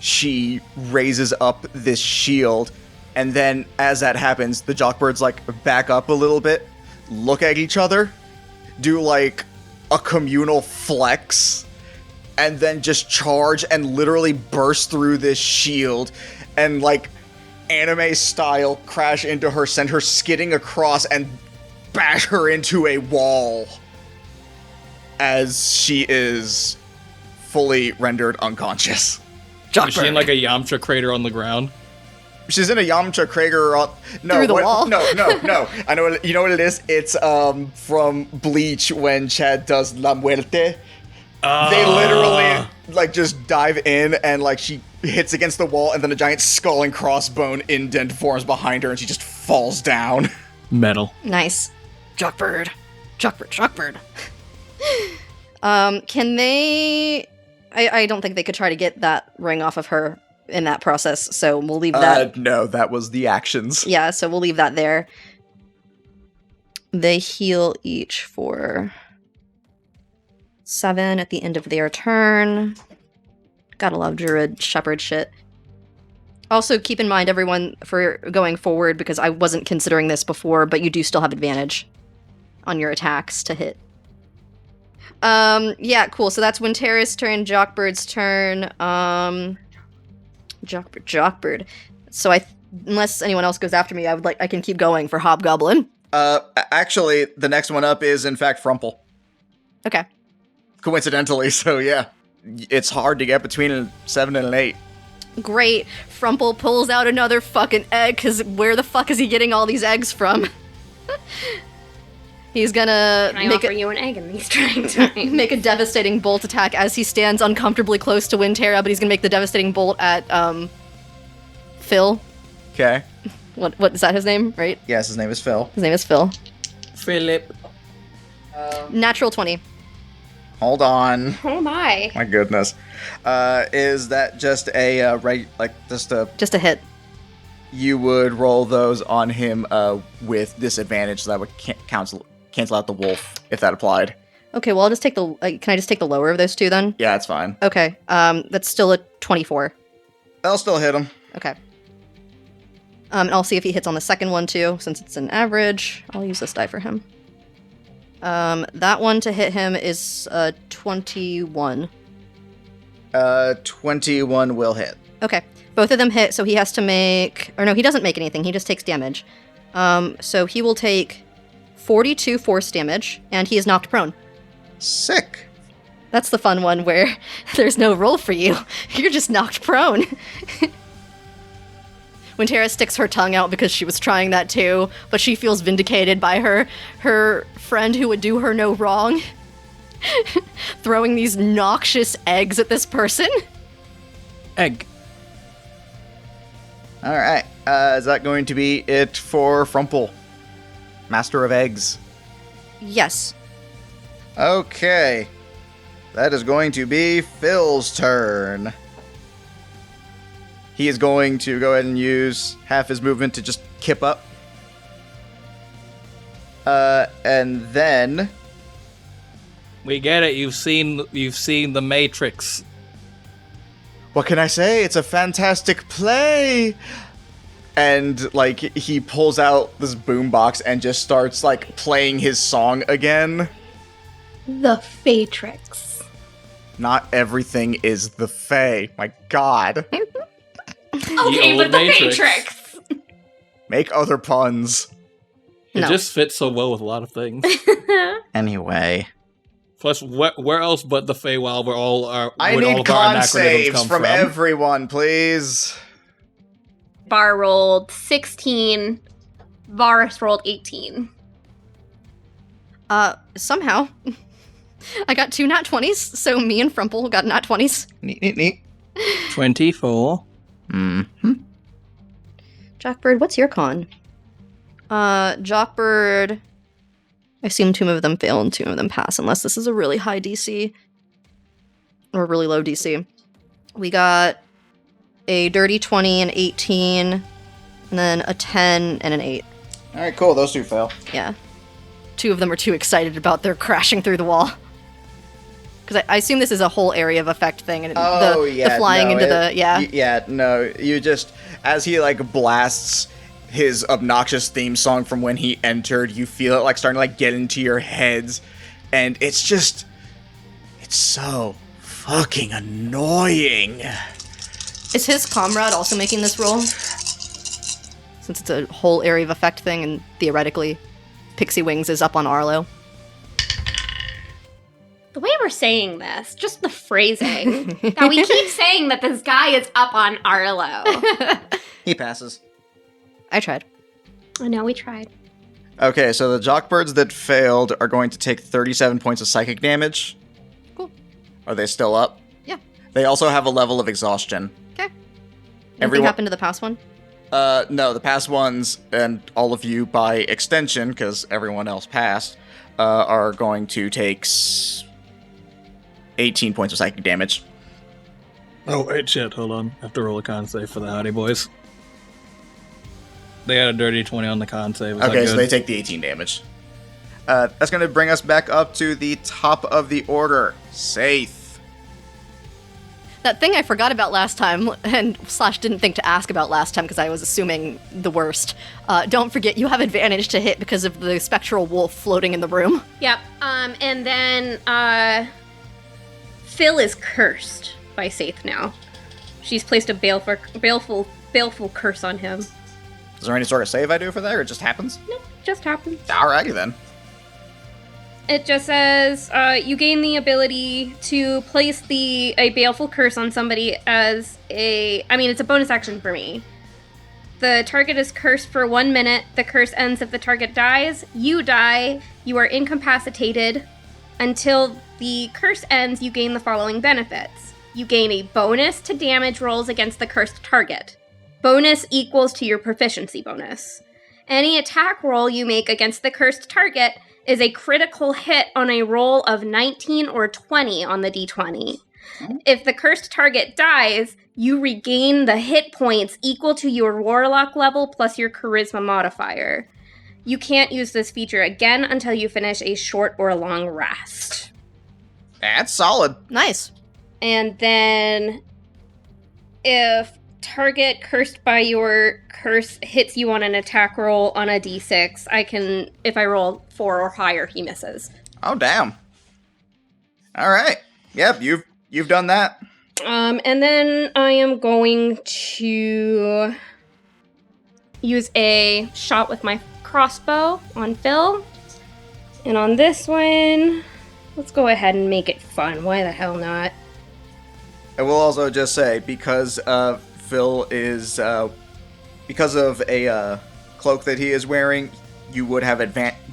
she raises up this shield, and then as that happens, the Jockbirds like back up a little bit, look at each other, do like a communal flex, and then just charge and literally burst through this shield and like anime style crash into her, send her skidding across, and bash her into a wall as she is fully rendered unconscious. Is she in like a Yamcha crater on the ground? She's in a Yamcha crater through the wall. No. I know. You know what it is? It's from Bleach when Chad does La Muerte. They literally like just dive in and like she hits against the wall and then a giant skull and crossbone indent forms behind her and she just falls down. Metal. Nice. Jockbird. Can they... I don't think they could try to get that ring off of her in that process, so we'll leave that. No, that was the actions. Yeah, so we'll leave that there. They heal each for 7 at the end of their turn. Gotta love Druid Shepherd shit. Also, keep in mind, everyone, for going forward, because I wasn't considering this before, but you do still have advantage on your attacks to hit. Yeah, cool. So that's Winterra's turn, Jockbird's turn. Jockbird. So unless anyone else goes after me, I can keep going for Hobgoblin. Actually, the next one up is in fact Frumple. Okay. Coincidentally, so yeah. It's hard to get between a 7 and an 8. Great. Frumple pulls out another fucking egg, because where the fuck is he getting all these eggs from? He's gonna offer you an egg in these trying times. Make a devastating bolt attack as he stands uncomfortably close to Winterra, but he's gonna make the devastating bolt at Phil. Okay. What is that his name, right? Yes, his name is Phil. His name is Phil. Philip. Natural 20. Hold on. Oh my. My goodness. Is that just a Just a hit. You would roll those on him with disadvantage, so that would cancel out the wolf if that applied. Okay, well I'll just take the. Can I just take the lower of those two then? Yeah, it's fine. Okay. That's still a 24. That'll still hit him. Okay. And I'll see if he hits on the second one too, since it's an average. I'll use this die for him. That one to hit him is 21. 21 will hit. Okay. Both of them hit, so he has to make... Or no, he doesn't make anything. He just takes damage. So he will take 42 force damage, and he is knocked prone. Sick. That's the fun one where there's no roll for you. You're just knocked prone. Winterra sticks her tongue out because she was trying that too, but she feels vindicated by her friend who would do her no wrong. Throwing these noxious eggs at this person. Egg. Alright, is that going to be it for Frumple? Master of Eggs. Yes. Okay. That is going to be Phil's turn. He is going to go ahead and use half his movement to just kip up. And then... We get it, you've seen The Matrix. What can I say? It's a fantastic play! And, like, he pulls out this boombox and just starts, like, playing his song again. The Fatrix. Not everything is the Fae. My god. Okay, but the Fatrix. Make other puns. It No. just fits so well with a lot of things. Anyway. Plus, where else but the Feywild where all our I would all need of our con anacronyms saves come from everyone, please. Bar rolled 16. Varus rolled 18. Somehow. I got 2 nat 20s, so me and Frumple got nat 20s. Neat. 24. Mm-hmm. Jockbird, what's your con? Jockbird... I assume 2 of them fail and 2 of them pass, unless this is a really high DC. Or really low DC. We got a dirty 20, an 18, and then a 10, and an 8. Alright, cool. Those 2 fail. Yeah. 2 of them are too excited about their crashing through the wall. Because I assume this is a whole area of effect thing, and the flying into the... Yeah, no, you just... As he, like, blasts his obnoxious theme song from when he entered, you feel it, like, starting to, like, get into your heads, and it's just... It's so fucking annoying. Is his comrade also making this roll? Since it's a whole area of effect thing, and theoretically... Pixie Wings is up on Arlo. The way we're saying this, just the phrasing, that we keep saying that this guy is up on Arlo. He passes. I tried. I know, we tried. Okay, so the jockbirds that failed are going to take 37 points of psychic damage. Cool. Are they still up? Yeah. They also have a level of exhaustion. Okay. Anything happened to the past one? No, the past ones, and all of you by extension, because everyone else passed, are going to take 18 points of psychic damage. Oh, wait, shit, hold on. I have to roll a con save for the Howdy Boys. They had a dirty 20 on the con save. Is Okay, that so good? they take the 18 damage. That's going to bring us back up to the top of the order. Saith. That thing I forgot about last time, and / didn't think to ask about last time because I was assuming the worst. Don't forget, you have advantage to hit because of the spectral wolf floating in the room. Yep. And then Phil is cursed by Saith now. She's placed a baleful curse on him. Is there any sort of save I do for that, or it just happens? Nope, just happens. Alrighty then. It just says you gain the ability to place a baleful curse on somebody as it's a bonus action for me. The target is cursed for 1 minute. The curse ends if the target dies. You die. You are incapacitated. Until the curse ends, you gain the following benefits. You gain a bonus to damage rolls against the cursed target. Bonus equals to your proficiency bonus. Any attack roll you make against the cursed target is a critical hit on a roll of 19 or 20 on the d20. If the cursed target dies, you regain the hit points equal to your warlock level plus your charisma modifier. You can't use this feature again until you finish a short or long rest. That's solid. Nice. And then if target cursed by your curse hits you on an attack roll on a d6, if I roll 4 or higher, he misses. Oh, damn. Alright. Yep, you've done that. And then I am going to use a shot with my crossbow on Phil. And on this one, let's go ahead and make it fun. Why the hell not? I will also just say, because Phil is, because of a cloak that he is wearing, you would have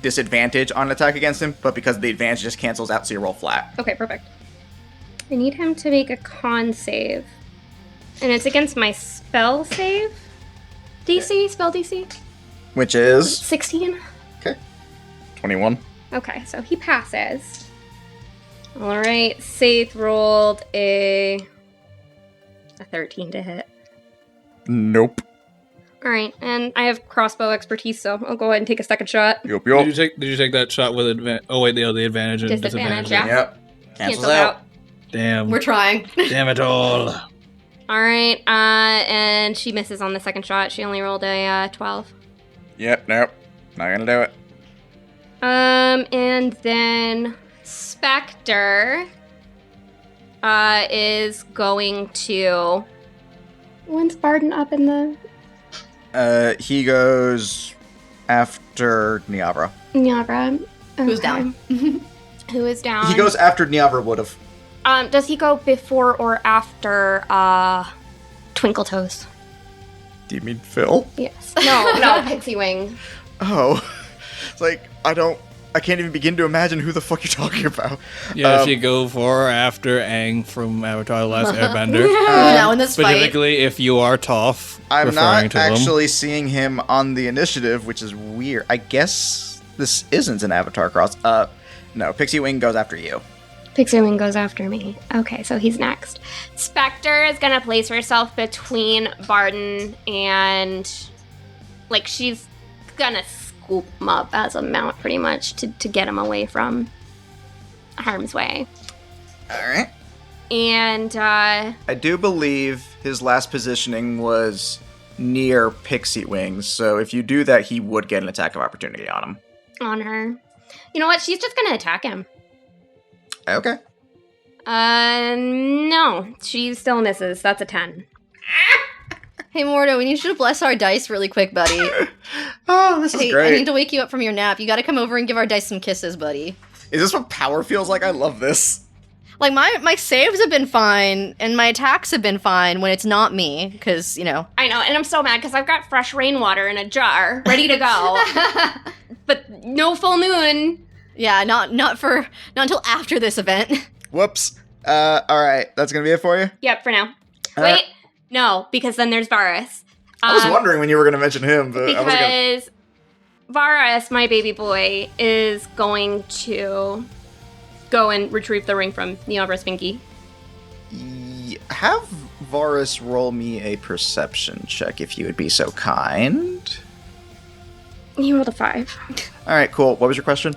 disadvantage on an attack against him, but because the advantage just cancels out, so you roll flat. Okay, perfect. I need him to make a con save. And it's against my spell save? DC? Spell DC? Which is? 16? Okay. 21. Okay, so he passes. Alright, Saith rolled a 13 to hit. Nope. Alright, and I have crossbow expertise, so I'll go ahead and take a second shot. Yup. Did you take that shot with advantage? Oh wait, the advantage and Disadvantage, disadvantage. yeah. Yep. Cancels out. Damn. We're trying. Damn it all. Alright, and she misses on the second shot. She only rolled a 12. Yep, nope. Not gonna do it. And then Spectre is going to... When's Barden up in the... He goes after Niavra. Niavra. Okay. Who's down? Who is down? He goes after Niavra would've. Does he go before or after, Twinkle Toes? Do you mean Phil? Yes. No, Pixie Wing. Oh. It's like, I can't even begin to imagine who the fuck you're talking about. Yeah, if you go for or after Aang from Avatar The Last Airbender. Now in this fight. Specifically, if you are Toph, I'm referring not to him. actually seeing him on the initiative, which is weird. I guess this isn't an Avatar cross. No, Pixie Wing goes after you. Pixie Wing goes after me. Okay, so he's next. Spectre is gonna place herself between Barden and... Like, she's gonna scoop him up as a mount, pretty much, to get him away from harm's way. Alright. And, I do believe his last positioning was near Pixie Wings, so if you do that, he would get an attack of opportunity on him. on her. You know what? She's just gonna attack him. Okay. No. She still misses. That's a 10. Hey, Mordo, we need you to bless our dice really quick, buddy. Oh, this is Hey, great. I need to wake you up from your nap. You gotta come over and give our dice some kisses, buddy. Is this what power feels like? I love this. Like, my saves have been fine, and my attacks have been fine when it's not me, because, I know, and I'm so mad because I've got fresh rainwater in a jar, ready to go. But no full moon. Yeah, not until after this event. Whoops. Alright, that's gonna be it for you? Yep, for now. All Wait, right. no, because then there's Varus. I was wondering when you were gonna mention him, but I wasn't gonna... Because Varus, my baby boy, is going to go and retrieve the ring from Niavra's Pinky. Have Varus roll me a perception check if you would be so kind. He rolled a 5. Alright, cool. What was your question?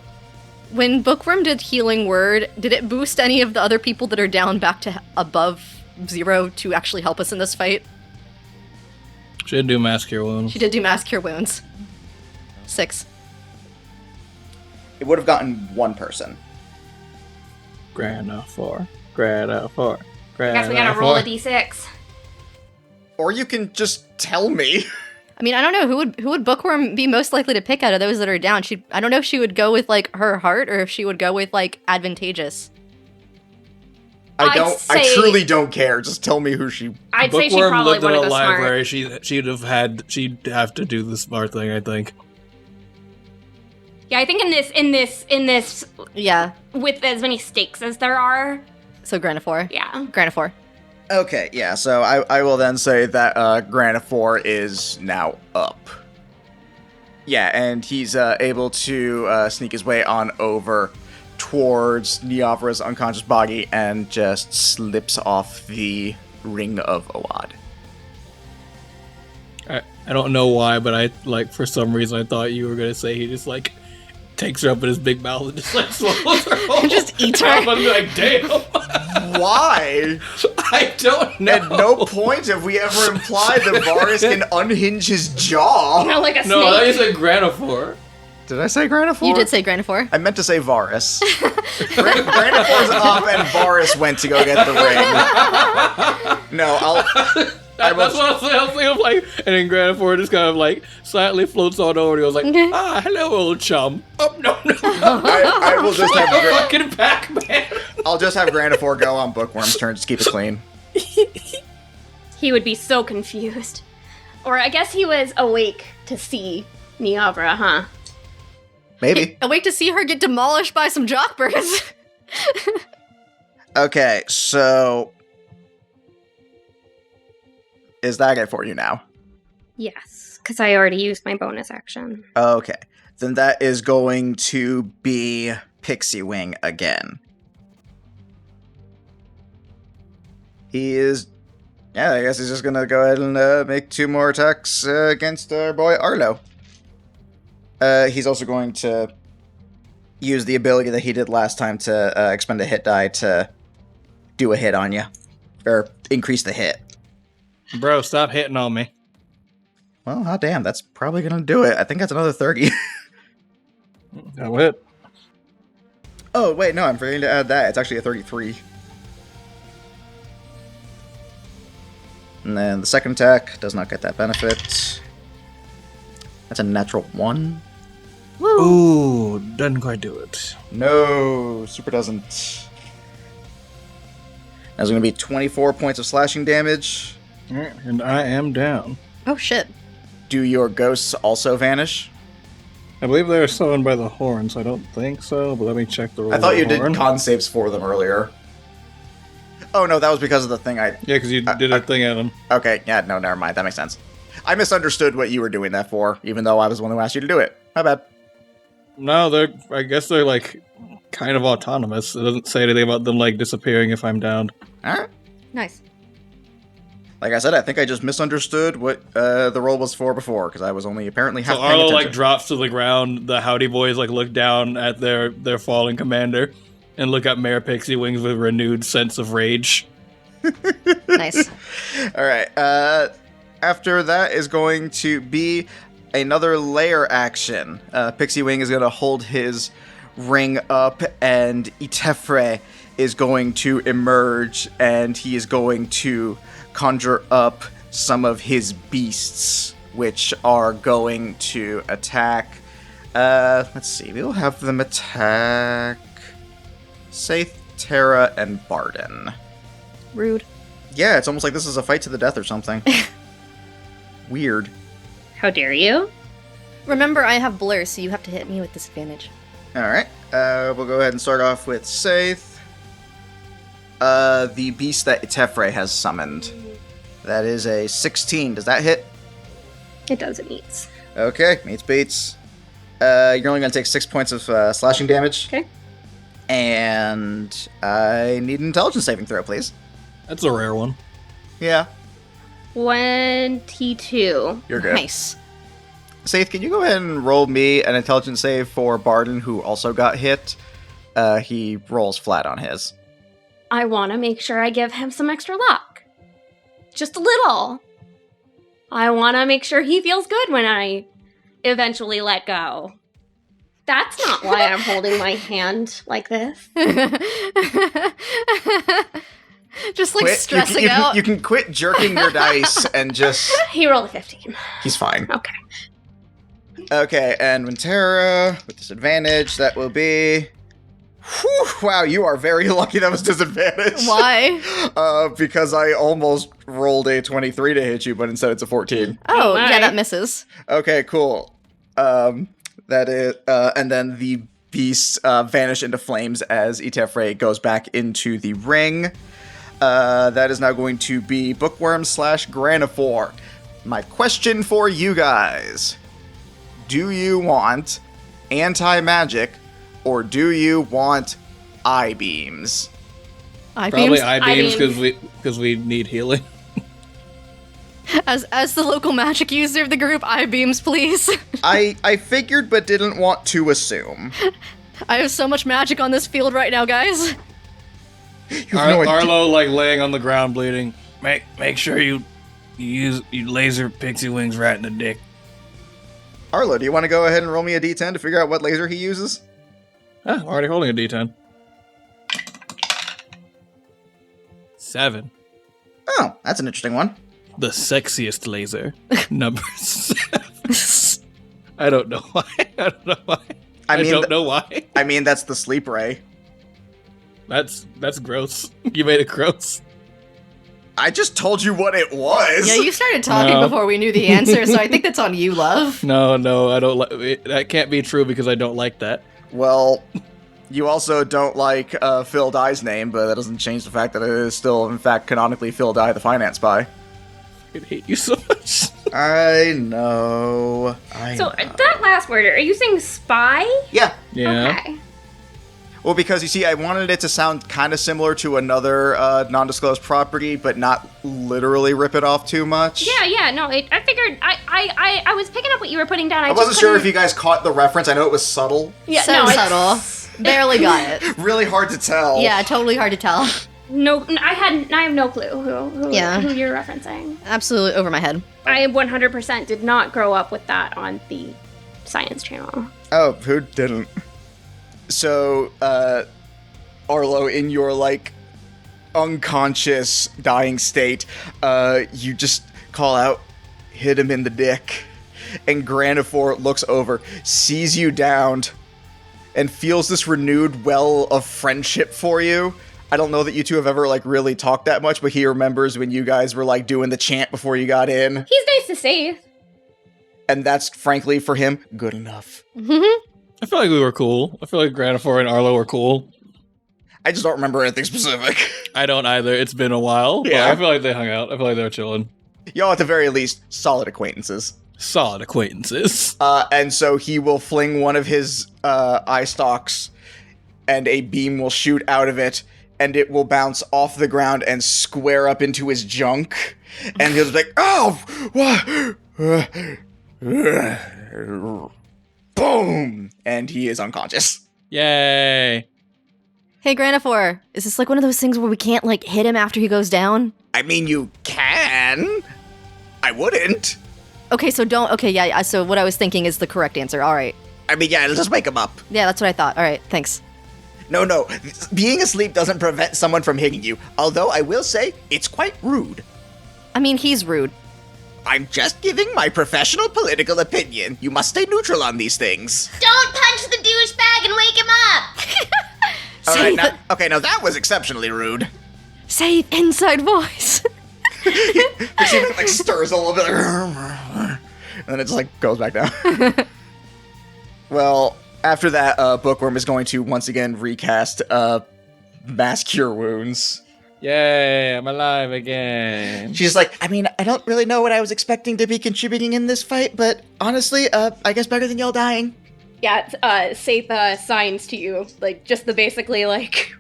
When Bookworm did Healing Word, did it boost any of the other people that are down back to above 0 to actually help us in this fight? She did do Mass Cure Wounds. She did do Mass Cure Wounds. 6. It would have gotten one person. Grana 4. Grana 4. I Grana guess we gotta roll a d6. Or you can just tell me. I mean, I don't know who would Bookworm be most likely to pick out of those that are down. I don't know if she would go with like her heart or if she would go with like advantageous. I truly don't care. Just tell me who she... I'd say she Bookworm probably lived in would a have go smart. library. She'd have to do the smart thing, I think. Yeah, I think in this, Yeah. with as many stakes as there are, So Granafor. yeah. Granafor. Okay, yeah, so I will then say that Granafor is now up. Yeah, and he's able to sneak his way on over towards Niavra's unconscious body and just slips off the Ring of Owad. I don't know why, but for some reason I thought you were gonna say he just takes her up in his big mouth and just swallows her whole. Just eats her. I'm gonna be like, damn. Why? I don't know. At no point have we ever implied that Varus can unhinge his jaw. Not like a No, I thought you snake. said Granafor. Did I say Granafor? You did say Granafor. I meant to say Varus. Granafor's up and Varus went to go get the ring. No, That's what I was thinking of, and then Granafor just kind of slightly floats on over and he goes hello, old chum. Oh, no. I will just have Fucking Pac-Man. I'll just have Granafor go on Bookworm's turn. Just keep it clean. He would be so confused. Or I guess he was awake to see Niavra, huh? Maybe. Awake to see her get demolished by some jockbirds. Okay, so is that it for you now? Yes, because I already used my bonus action. Okay, then that is going to be Pixie Wing again. He is... Yeah, I guess he's just gonna go ahead and make 2 more attacks against our boy Arlo. He's also going to use the ability that he did last time to expend a hit die to do a hit on you. Or increase the hit. Bro, stop hitting on me. Well, hot damn, that's probably gonna do it. I think that's another 30. That it. Oh, wait, no, I'm forgetting to add that. It's actually a 33. And then the second attack does not get that benefit. That's a natural 1. Ooh, doesn't quite do it. No, super doesn't. That's going to be 24 points of slashing damage. And I am down. Oh shit. Do your ghosts also vanish? I believe they were summoned by the horn, so I don't think so, but let me check the rules. I thought of you the did horn. con saves for them earlier. Oh, no, that was because of the thing I... Yeah, because you did a thing at them. Okay, yeah, no, never mind. That makes sense. I misunderstood what you were doing that for, even though I was the one who asked you to do it. My bad. No, I guess they're kind of autonomous. It doesn't say anything about them disappearing if I'm downed. Alright. Nice. Like I said, I think I just misunderstood what the roll was for before, because I was only apparently half So paying Arlo attention. drops to the ground. The Howdy Boys look down at their fallen commander and look at Mayor Pixie Wings with a renewed sense of rage. Nice. Alright, after that is going to be another layer action. Pixie Wing is going to hold his ring up, and Itefre is going to emerge, and he is going to conjure up some of his beasts, which are going to attack. Let's see. We'll have them attack Saith, Terra, and Barden. Rude. Yeah, it's almost like this is a fight to the death or something. Weird. How dare you? Remember, I have blur, so you have to hit me with disadvantage. Alright, we'll go ahead and start off with Saith. The beast that Itefre has summoned. That is a 16. Does that hit? It does, it meets. Okay, meets beats. You're only going to take 6 points of slashing damage. Okay. And I need an intelligence saving throw, please. That's a rare one. Yeah. 22. You're good. Nice. Saith, can you go ahead and roll me an intelligence save for Barden, who also got hit? He rolls flat on his. I want to make sure I give him some extra luck. Just a little. I want to make sure he feels good when I eventually let go. That's not why I'm holding my hand like this. Just like Quit. stressing out. You can quit jerking your dice and just... He rolled a 15. He's fine. Okay. Okay, and Wintera, with disadvantage, that will be... Whew, wow, you are very lucky that was disadvantage. Why? Because I almost rolled a 23 to hit you, but instead it's a 14. Oh, my. yeah, that misses. Okay, cool. That is... and then the beasts vanish into flames as Itefre goes back into the ring. That is now going to be Bookworm / Granifor. My question for you guys. Do you want anti-magic or do you want eye beams? Eye Probably beams? eye beams because we need healing. As the local magic user of the group, eye beams, please. I figured but didn't want to assume. I have so much magic on this field right now, guys. Arlo like laying on the ground bleeding. Make sure you laser pixie wings right in the dick. Arlo, do you want to go ahead and roll me a d10 to figure out what laser he uses? I'm already holding a d10. 7. Oh, that's an interesting one. The sexiest laser. Number 7. I don't know why. I don't know why. I mean, that's the sleep ray. That's gross. You made it gross. I just told you what it was. Yeah, you started talking No. before we knew the answer, so I think that's on you, love. No, I don't like. That can't be true because I don't like that. Well, you also don't like Phil Dye's name, but that doesn't change the fact that it is still, in fact, canonically Phil Dye, the finance spy. I hate you so much. I know. So that last word, are you saying spy? Yeah. Yeah. Okay. Well, because you see, I wanted it to sound kind of similar to another non-disclosed property, but not literally rip it off too much. Yeah, no, I figured, I was picking up what you were putting down. I wasn't sure if you guys caught the reference. I know it was subtle. Yeah, So no, subtle. Barely got it. Really hard to tell. Yeah, totally hard to tell. No, I have no clue who you're referencing. Absolutely over my head. I 100% did not grow up with that on the Science Channel. Oh, who didn't? So, Arlo, in your, like, unconscious, dying state, you just call out, hit him in the dick. And Granifor looks over, sees you downed, and feels this renewed well of friendship for you. I don't know that you two have ever, like, really talked that much, but he remembers when you guys were, like, doing the chant before you got in. He's nice to see. And that's, frankly, for him, good enough. I feel like we were cool. I feel like Granifor and Arlo were cool. I just don't remember anything specific. I don't either. It's been a while. But Yeah. I feel like they hung out. I feel like they were chilling. Y'all, at the very least, solid acquaintances. Solid acquaintances. And so he will fling one of his eye stalks, and a beam will shoot out of it, and it will bounce off the ground and square up into his junk. And he'll be like, oh! What? Boom! And he is unconscious. Yay. Hey, Granifor, is this like one of those things where we can't, like, hit him after he goes down? I mean, you can. I wouldn't. Okay, so don't... Okay, yeah, so what I was thinking is the correct answer. All right. I mean, yeah, just wake him up. Yeah, that's what I thought. All right, thanks. No. Being asleep doesn't prevent someone from hitting you. Although I will say, it's quite rude. I mean, he's rude. I'm just giving my professional political opinion. You must stay neutral on these things. Don't punch the douchebag and wake him up! All right, now that was exceptionally rude. Say inside voice. Pixie Wing, like, stirs a little bit, and then it just, like, goes back down. Well, after that, Bookworm is going to once again recast Mass Cure Wounds. Yay, I'm alive again. She's like, I mean, I don't really know what I was expecting to be contributing in this fight, but honestly, I guess better than y'all dying. Yeah, Saith signs to you, like, just the basically, like...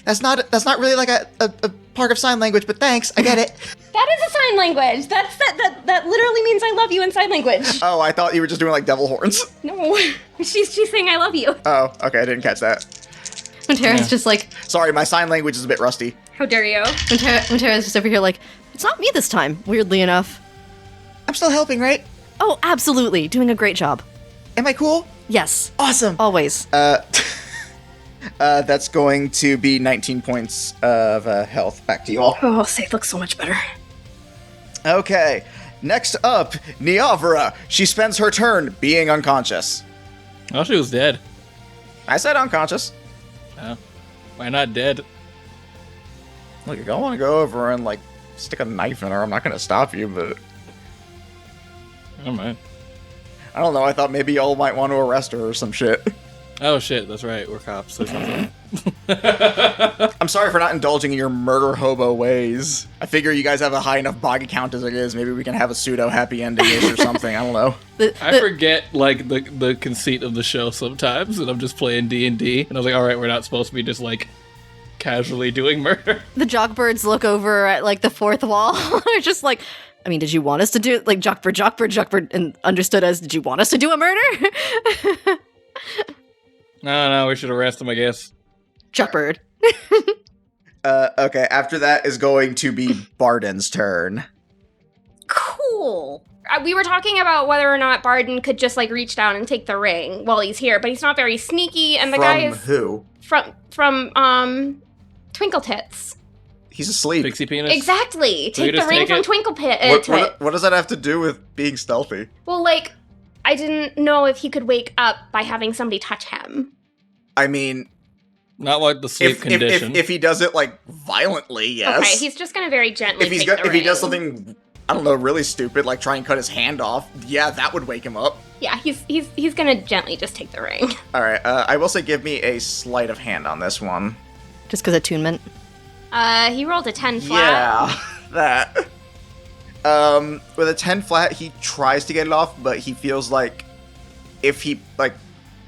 That's not really like a part of sign language, but thanks, I get it. That is a sign language! That literally means I love you in sign language. Oh, I thought you were just doing, like, devil horns. No, she's saying I love you. Oh, okay, I didn't catch that. Montera's just like... Sorry, my sign language is a bit rusty. How dare you? Montera's just over here like, it's not me this time, weirdly enough. I'm still helping, right? Oh, absolutely. Doing a great job. Am I cool? Yes. Awesome. Always. That's going to be 19 points of health. Back to you all. Oh, Saith looks so much better. Okay. Next up, Niavra. She spends her turn being unconscious. Oh, she was dead. I said unconscious. Oh. Why not dead? Look, if y'all want to go over and, like, stick a knife in her, I'm not going to stop you, but... Oh, man. I don't know, I thought maybe y'all might want to arrest her or some shit. Oh, shit, that's right. We're cops or something. I'm sorry for not indulging in your murder hobo ways. I figure you guys have a high enough body count as it is. Maybe we can have a pseudo-happy ending-ish or something. I don't know. I forget, like, the conceit of the show sometimes, and I'm just playing D&D, and I was like, alright, we're not supposed to be just, like, casually doing murder. The jockbirds look over at, like, the fourth wall. They're just like, I mean, did you want us to do, like, jockbird, and understood as, did you want us to do a murder? No, we should arrest him, I guess. Jockbird. Okay, after that is going to be Barden's turn. Cool. We were talking about whether or not Barden could just, like, reach down and take the ring while he's here, but he's not very sneaky, and the guy is... From who? From Twinkle Tits. He's asleep. Pixie penis? Exactly. So you Take the just ring take from it? Twinkle Tits. What does that have to do with being stealthy? Well, like, I didn't know if he could wake up by having somebody touch him. I mean... Not like the sleep condition. If he does it, like, violently, yes. Okay, he's just gonna very gently if take the ring. If he does something, I don't know, really stupid, like try and cut his hand off, yeah, that would wake him up. Yeah, he's gonna gently just take the ring. Alright, I will say give me a sleight of hand on this one. Just because attunement. He rolled a 10 flat. Yeah, that. With a 10 flat, he tries to get it off, but he feels like if he, like,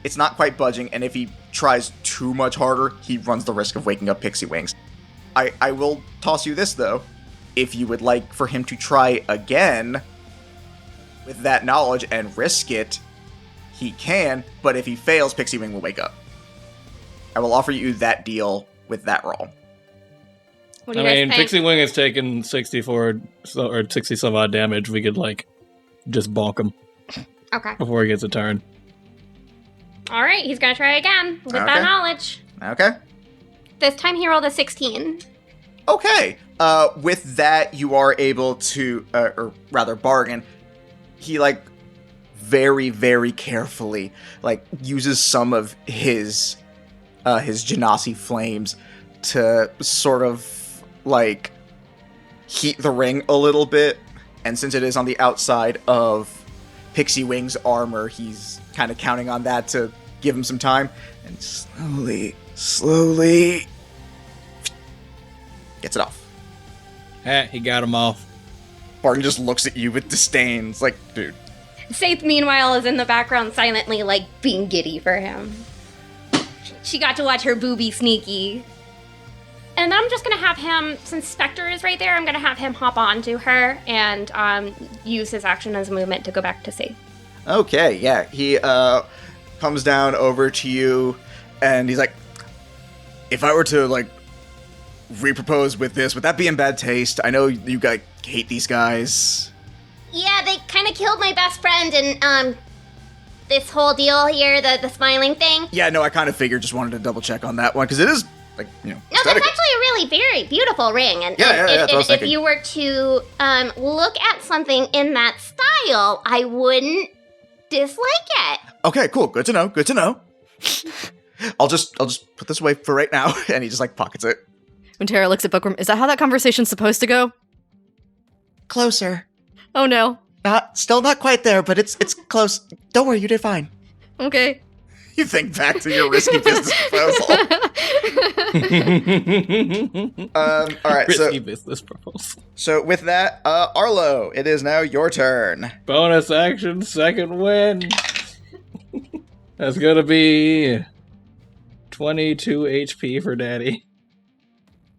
it's not quite budging, and if he tries too much harder, he runs the risk of waking up Pixie Wings. I will toss you this, though. If you would like for him to try again with that knowledge and risk it, he can, but if he fails, Pixie Wing will wake up. I will offer you that deal with that roll. What do you guys think? Pixie Wing has taken 64 or 60 some odd damage. We could, like, just bonk him. Okay. Before he gets a turn. All right, he's gonna try again with that knowledge. Okay. This time he rolled a 16. Okay. With that, you are able to, or rather, bargain. He, like, very, very carefully, like, uses some of his Genasi flames to sort of, like, heat the ring a little bit. And since it is on the outside of Pixie Wing's armor, he's kind of counting on that to give him some time. And slowly gets it off. He got him off. Barton just looks at you with disdain. It's like, dude. Saith, meanwhile, is in the background silently, like, being giddy for him. She got to watch her booby sneaky. And then I'm just gonna have him, since Spectre is right there, I'm gonna have him hop onto her and use his action as a movement to go back to Saith. Okay, yeah. He comes down over to you, and he's like, if I were to, like, repropose with this, would that be in bad taste? I know you guys hate these guys. Yeah, they kind of killed my best friend and, this whole deal here, the smiling thing. Yeah, no, I kind of figured, just wanted to double check on that one, because it is like, No, that's actually a really very beautiful ring. And that's what I was if thinking. you were to look at something in that style, I wouldn't dislike it. Okay, cool. Good to know. Good to know. I'll just put this away for right now, and he just like pockets it. When Tara looks at Bookworm, is that how that conversation's supposed to go? Closer. Oh no. Still not quite there, but it's close. Don't worry, you did fine. Okay. You think back to your risky business proposal. All right, Risky business proposal. So with that, Arlo, it is now your turn. Bonus action, second win. That's gonna be 22 HP for Daddy.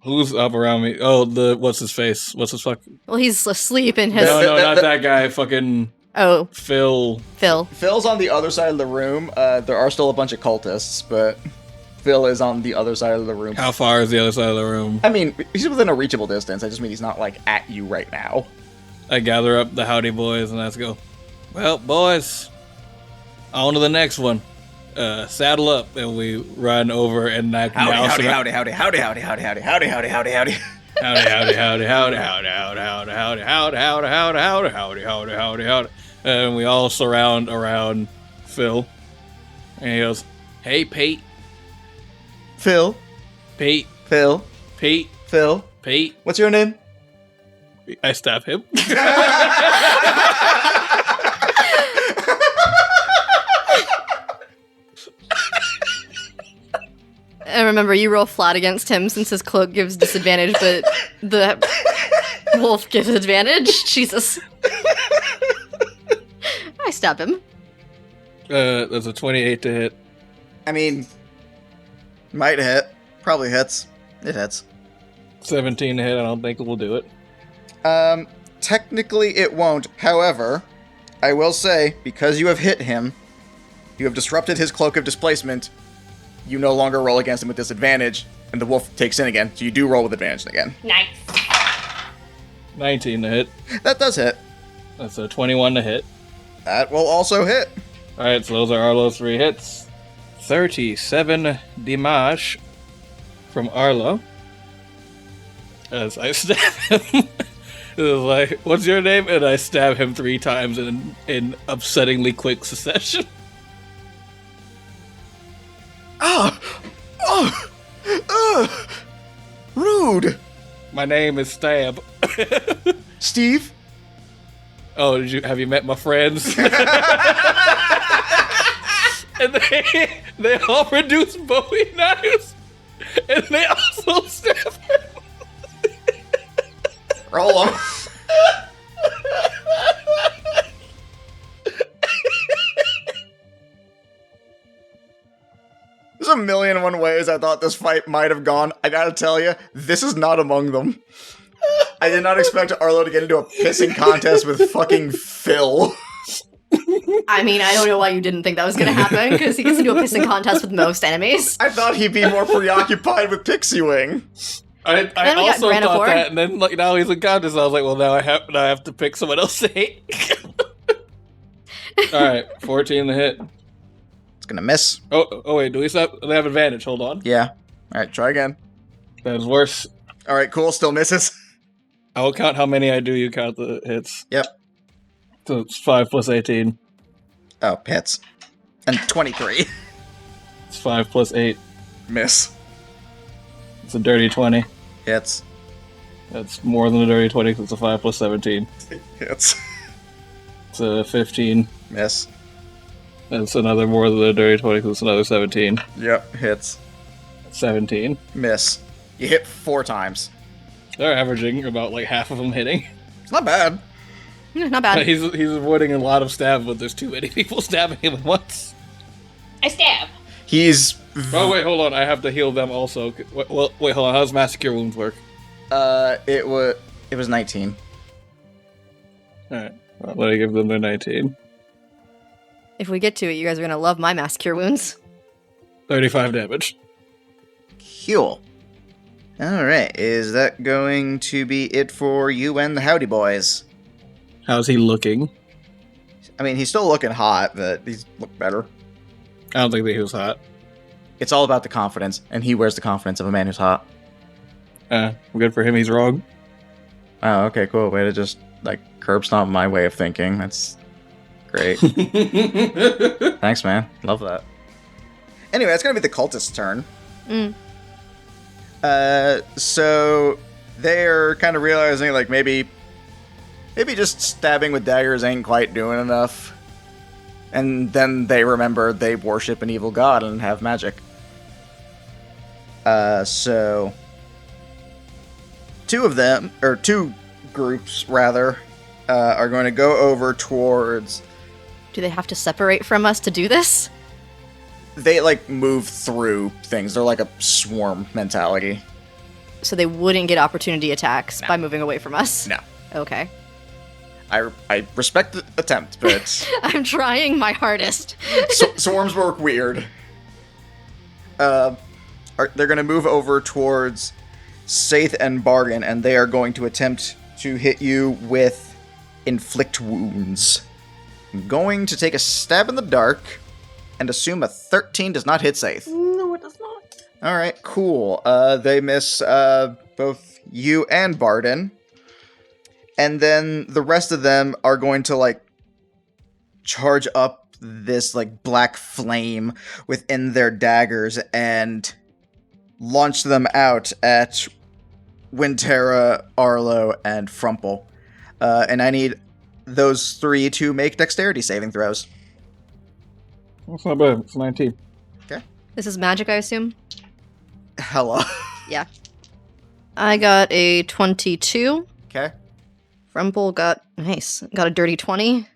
Who's up around me? Oh, what's his face? What's his fuck? Well, he's asleep in his... No, not that guy. Fucking... Oh. Phil. Phil's on the other side of the room. There are still a bunch of cultists, but Phil is on the other side of the room. How far is the other side of the room? I mean, he's within a reachable distance. I just mean he's not, like, at you right now. I gather up the howdy boys and let's go. Well, boys, on to the next one. Saddle up, and we run over and knock Howdy. And we all surround around Phil. And he goes, "Hey, Pete. Phil. Pete. Phil. Pete. Phil. Pete." What's your name? I stab him. And remember, you roll flat against him since his cloak gives disadvantage, but the wolf gives advantage. Jesus. I stab him. There's a 28 to hit. I mean, might hit. Probably hits. It hits. 17 to hit. I don't think it will do it. Technically it won't. However, I will say, because you have hit him, you have disrupted his cloak of displacement, you no longer roll against him with disadvantage, and the wolf takes in again, so you do roll with advantage again. Nice. 19 to hit. That does hit. That's a 21 to hit. That will also hit. Alright, so those are Arlo's 3 hits. 37 damage from Arlo. As I stab him. It was like, "What's your name?" And I stab him 3 times in upsettingly quick succession. Rude. My name is Stab. Steve? Oh, have you met my friends? And they all produce Bowie knives, and they also stab him. Roll on. There's a million and one ways I thought this fight might have gone. I gotta tell you, this is not among them. I did not expect Arlo to get into a pissing contest with fucking Phil. I mean, I don't know why you didn't think that was gonna happen, because he gets into a pissing contest with most enemies. I thought he'd be more preoccupied with Pixie Wing. I also thought that, and then like now he's in contest. I was like, well, now I have to pick someone else to hate. All right, 14 to hit. It's gonna miss. Oh wait, do we stop? They have advantage. Hold on. Yeah. All right, try again. That is worse. All right, cool. Still misses. I will count how many I do. You count the hits. Yep. So it's 5 plus 18. Oh, hits. And 23. It's 5 plus 8. Miss. It's a dirty 20. Hits. That's more than a dirty 20 because it's a 5 plus 17. Hits. It's a 15. Miss. That's another more than a dirty 20 because it's another 17. Yep, hits. 17. Miss. You hit 4 times. They're averaging about like half of them hitting. It's not bad. Not bad. He's avoiding a lot of stabs, but there's too many people stabbing him at once. I stab. He's... Oh, wait, hold on. I have to heal them also. Well, wait, hold on. How does Mass Cure Wounds work? It was 19. Alright. Well, let me give them their 19. If we get to it, you guys are gonna love my mass cure wounds. 35 damage. Cool. Alright, is that going to be it for you and the Howdy Boys? How's he looking? I mean, he's still looking hot, but he's looked better. I don't think that he was hot. It's all about the confidence, and he wears the confidence of a man who's hot. Good for him, he's wrong. Oh, okay, cool. Way to just, curb stomp my way of thinking. That's great. Thanks, man. Love that. Anyway, it's gonna be the cultist's turn. So they're kind of realizing, maybe just stabbing with daggers ain't quite doing enough. And then they remember they worship an evil god and have magic. So two groups, rather, are going to go over towards... Do they have to separate from us to do this? They, move through things. They're like a swarm mentality. So they wouldn't get opportunity attacks No. by moving away from us? No. Okay. I respect the attempt, but... I'm trying my hardest. Swarms work weird. They're going to move over towards Saith and Bargain, and they are going to attempt to hit you with Inflict Wounds. I'm going to take a stab in the dark and assume a 13 does not hit Saith. No, it does not. Alright, cool. They miss both you and Barden. And then the rest of them are going to, charge up this, black flame within their daggers and launch them out at Wintera, Arlo, and Frumple. And I need those three to make dexterity saving throws. That's not bad. It's 19. Okay. This is magic, I assume? Hella. Yeah. I got a 22. Okay. Frumple got a dirty 20.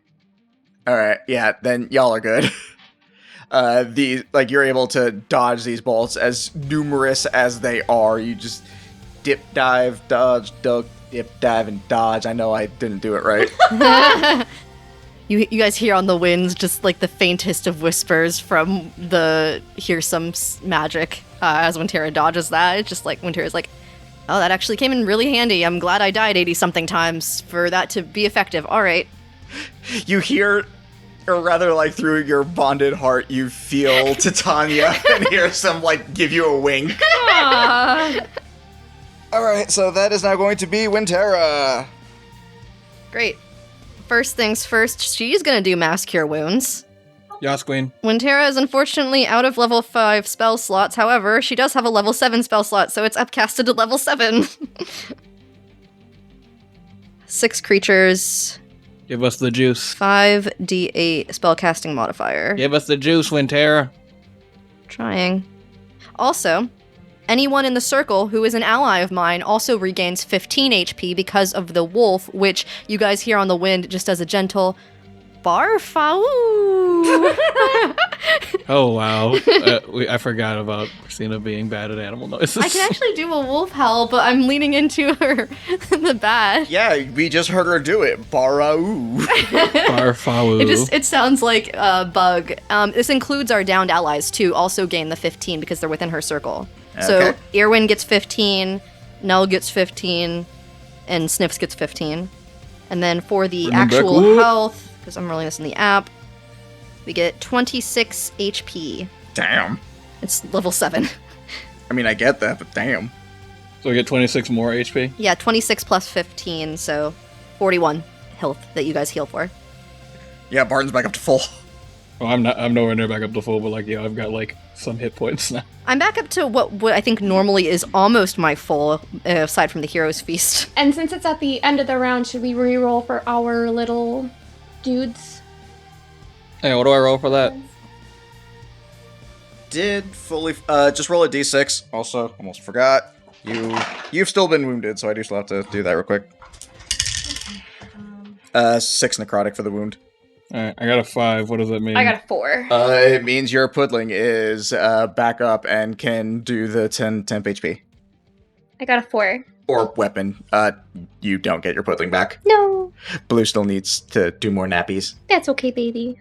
Alright, yeah, then y'all are good. You're able to dodge these bolts as numerous as they are. You just dip, dive, dodge, duck, dip, dive, and dodge. I know I didn't do it right. You guys hear on the winds just the faintest of whispers from the hear some magic as Wintera dodges that. It's just Wintera's oh, that actually came in really handy. I'm glad I died 80-something times for that to be effective. All right. You hear, or rather through your bonded heart, you feel Titania and hear some give you a wink. Alright, so that is now going to be Wintera. Great. First things first, she's gonna do Mass Cure Wounds. Yas, Queen. Wintera is unfortunately out of level 5 spell slots. However, she does have a level 7 spell slot, so it's upcasted to level 7. 6 creatures, Give us the juice. 5d8 spellcasting modifier. Give us the juice, Wintera. Trying. Also, anyone in the circle who is an ally of mine also regains 15 HP because of the wolf, which you guys hear on the wind just as a gentle barfau. Oh, wow. I forgot about Christina being bad at animal noises. I can actually do a wolf howl, but I'm leaning into her the bad. Yeah, we just heard her do it. Barau. Barfau. It sounds like a bug. This includes our downed allies too, also gain the 15 because they're within her circle. So Okay. Irwin gets 15, Nell gets 15, and Sniffs gets 15. And then for the Bring them back, actual whoop. health, because I'm rolling this in the app, we get 26 HP. Damn. It's level 7. I mean, I get that, but damn. So we get 26 more HP? Yeah, 26 plus 15, so 41 health that you guys heal for. Yeah, Barton's back up to full. Oh, I'm nowhere near back up to full, but I've got some hit points now. I'm back up to what I think normally is almost my full, aside from the Hero's Feast. And since it's at the end of the round, should we re-roll for our little dudes? Hey, what do I roll for that? Just roll a d6. Also, almost forgot. You've still been wounded, so I do still have to do that real quick. 6 necrotic for the wound. Alright, I got a 5. What does that mean? I got a 4. It means your pudling is back up and can do the 10 temp HP. I got a 4. Or weapon. You don't get your pudling back. No, Blue still needs to do more nappies. that's okay, baby.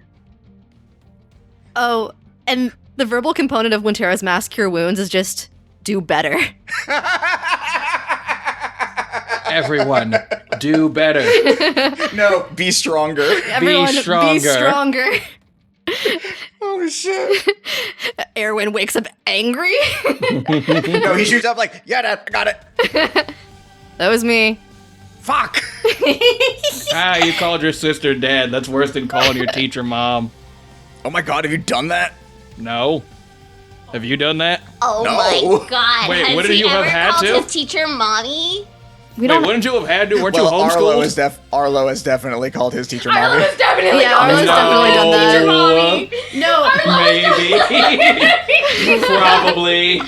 Oh, and the verbal component of Wintera's Mass Cure Wounds is just do better. Everyone, do better. No, be stronger. Everyone, stronger. be stronger. Oh Oh, shit. Erwin wakes up angry. No, he shoots up like, yeah, Dad, I got it. That was me. Fuck. You called your sister Dad. That's worse than calling your teacher Mom. Oh my god, have you done that? No. Have you done that? Oh No. my god. Wait, Has wouldn't he you have ever had called to? his teacher mommy? We Wait, don't. wouldn't you have had to? Weren't you Well, homeschooled? Arlo has definitely called his teacher mommy. Arlo's definitely Yeah, called Arlo's his definitely done that. teacher mommy. No. Maybe. Probably.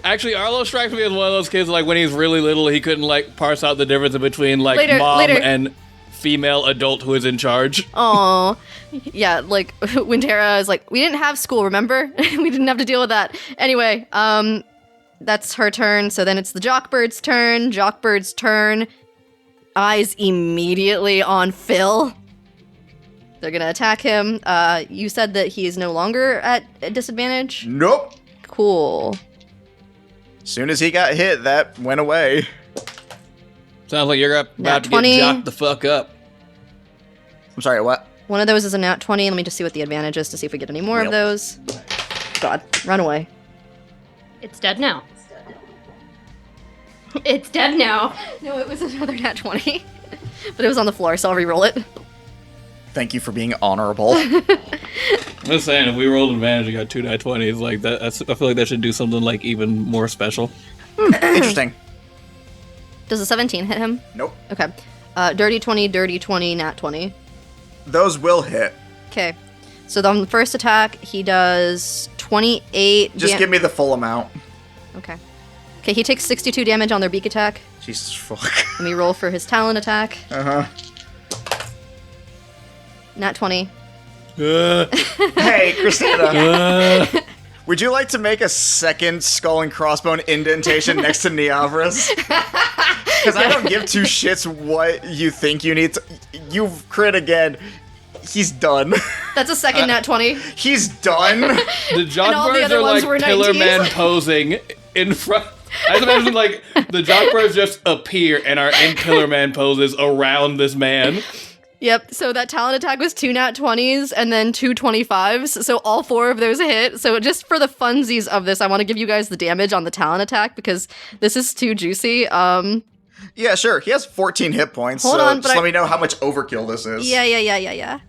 Actually, Arlo strikes me as one of those kids, like, when he's really little, he couldn't, like, parse out the difference between, like, mom and female adult who is in charge. Aw. Yeah, like, when Tara is like, we didn't have school, remember? We didn't have to deal with that. Anyway, that's her turn. So then it's the Jockbird's turn. Jockbird's turn. Eyes immediately on Phil. They're gonna attack him. You said that he is no longer at a disadvantage? Nope. Cool. Soon as he got hit, that went away. Sounds like you're about Nat to 20. get jocked the fuck up. I'm sorry, what? One of those is a nat 20. Let me just see what the advantage is to see if we get any more of Yep. those. God, run away. It's dead now. It's dead now. No, it was another nat 20. But it was on the floor, so I'll re-roll it. Thank you for being honorable. I'm just saying, if we rolled advantage and got 2 nat 20s, like, I feel like that should do something, like, even more special. Interesting. Does a 17 hit him? Nope. Okay. Dirty 20, nat 20. Those will hit. Okay. So on the first attack, he does 28 Just give me the full amount. Okay. Okay, he takes 62 damage on their beak attack. Jesus fuck. Let me roll for his talon attack. Uh-huh. Nat 20. Hey, Christina. Would you like to make a second skull and crossbone indentation next to Niavra's? Because I don't give two shits what you think you need to... You've crit again. He's done. That's a second nat 20. He's done. The all the Jockbirds other are ones like were Pillar 19s. Man posing in front. I just imagine like the Jockbirds just appear and are in Pillar Man poses around this man. Yep, so that talon attack was 2 nat 20s and then 2 25s, so all 4 of those hit. So just for the funsies of this, I want to give you guys the damage on the talon attack because this is too juicy. Yeah, sure. He has 14 hit points, Hold so on, but just I- let me know how much overkill this is. Yeah.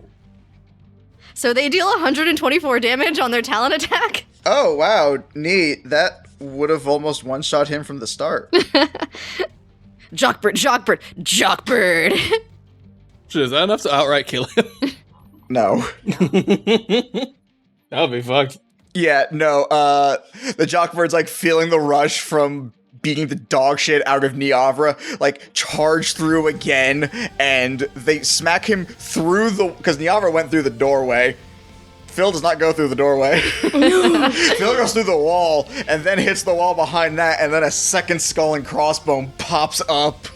So they deal 124 damage on their talon attack. Oh, wow. Neat. That would have almost one-shot him from the start. Jockbird. Shit, is that enough to outright kill him? No. That would be fucked. Yeah, no. The Jockbird's like feeling the rush from beating the dog shit out of Niavra, like charge through again, and they smack him through the... Because Niavra went through the doorway. Phil does not go through the doorway. Phil goes through the wall, and then hits the wall behind that, and then a second skull and crossbone pops up.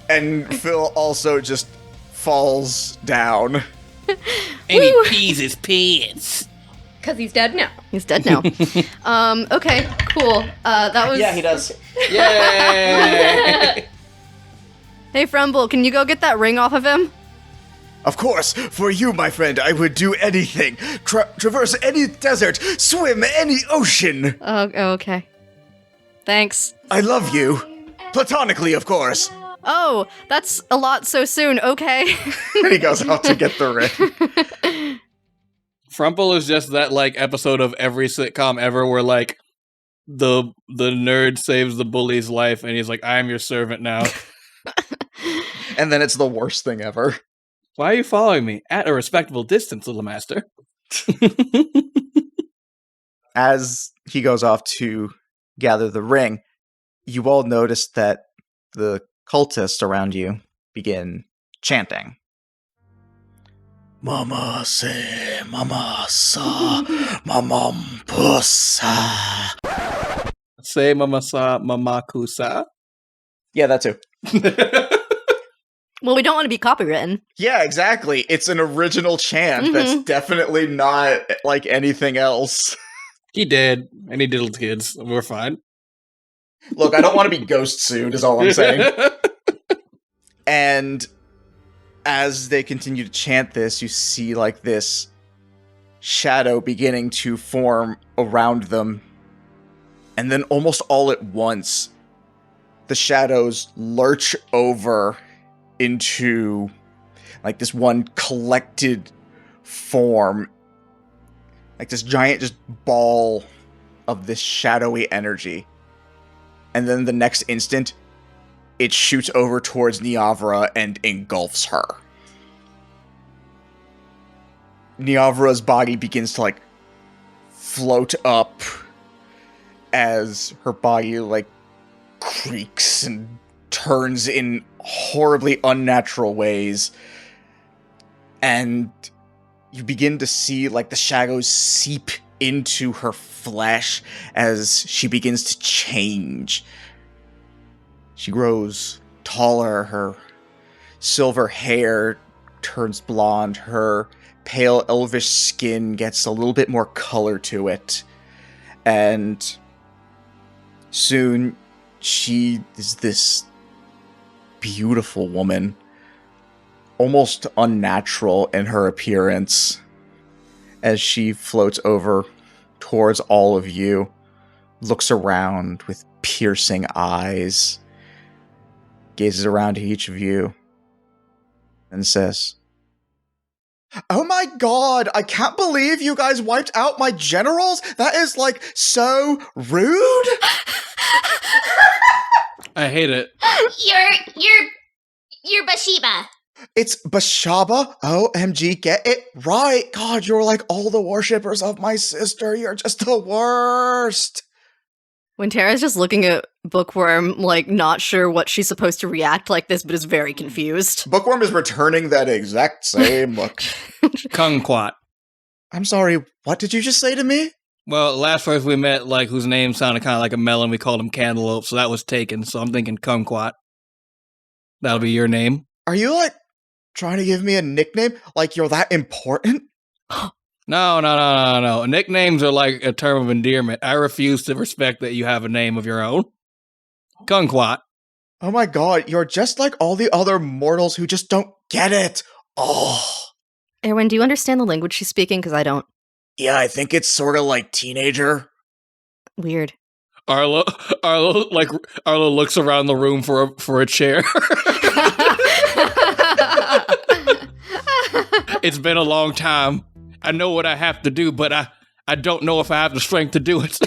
And Phil also just falls down. And he pees his pants. Because he's dead now. He's dead now. Okay, cool. That was... Yeah, he does. Yay! Hey, Frumble, can you go get that ring off of him? Of course, for you, my friend, I would do anything. Traverse any desert, swim any ocean. Oh, okay. Thanks. I love you. Platonically, of course. Oh, that's a lot so soon. Okay. And he goes out to get the ring. Frumple is just that like episode of every sitcom ever where like the nerd saves the bully's life and he's like, I am your servant now. And then it's the worst thing ever. Why are you following me? At a respectable distance, little master. As he goes off to gather the ring, you all notice that the cultists around you begin chanting. Mama say, mama sa, mamam pussa. Say mamasa mamakusa. Yeah, that too. Well, we don't want to be copywritten. Yeah, exactly. It's an original chant that's definitely not like anything else. He did, and he diddled kids. We're fine. Look, I don't want to be ghost sued, is all I'm saying. And as they continue to chant this, you see like this shadow beginning to form around them. And then almost all at once, the shadows lurch over into like this one collected form, like this giant just ball of this shadowy energy. And then the next instant, it shoots over towards Niavra and engulfs her. Niavra's body begins to like float up as her body like creaks and turns in horribly unnatural ways. And you begin to see like the shadows seep into her flesh as she begins to change. She grows taller, her silver hair turns blonde, her pale elvish skin gets a little bit more color to it, and soon she is this beautiful woman, almost unnatural in her appearance, as she floats over towards all of you, looks around with piercing eyes, gazes around at each of you, and says, "Oh my god, I can't believe you guys wiped out my generals! That is, like, so rude!" I hate it. You're Bathsheba. It's Bashaba. OMG, get it right. God, you're like all the worshippers of my sister. You're just the worst. When Tara's just looking at Bookworm, like, not sure what she's supposed to react like this, but is very confused. Bookworm is returning that exact same look. Kumquat. I'm sorry, what did you just say to me? Well, last first we met, like, whose name sounded kind of like a melon, we called him Cantaloupe, so that was taken, so I'm thinking Kumquat. That'll be your name. Are you, like, trying to give me a nickname? Like you're that important? No. Nicknames are like a term of endearment. I refuse to respect that you have a name of your own. Kumquat. Oh my god, you're just like all the other mortals who just don't get it. Oh. Erwin, do you understand the language she's speaking? Because I don't. Yeah, I think it's sort of like teenager. Weird. Arlo looks around the room for a chair. It's been a long time. I know what I have to do, but I don't know if I have the strength to do it.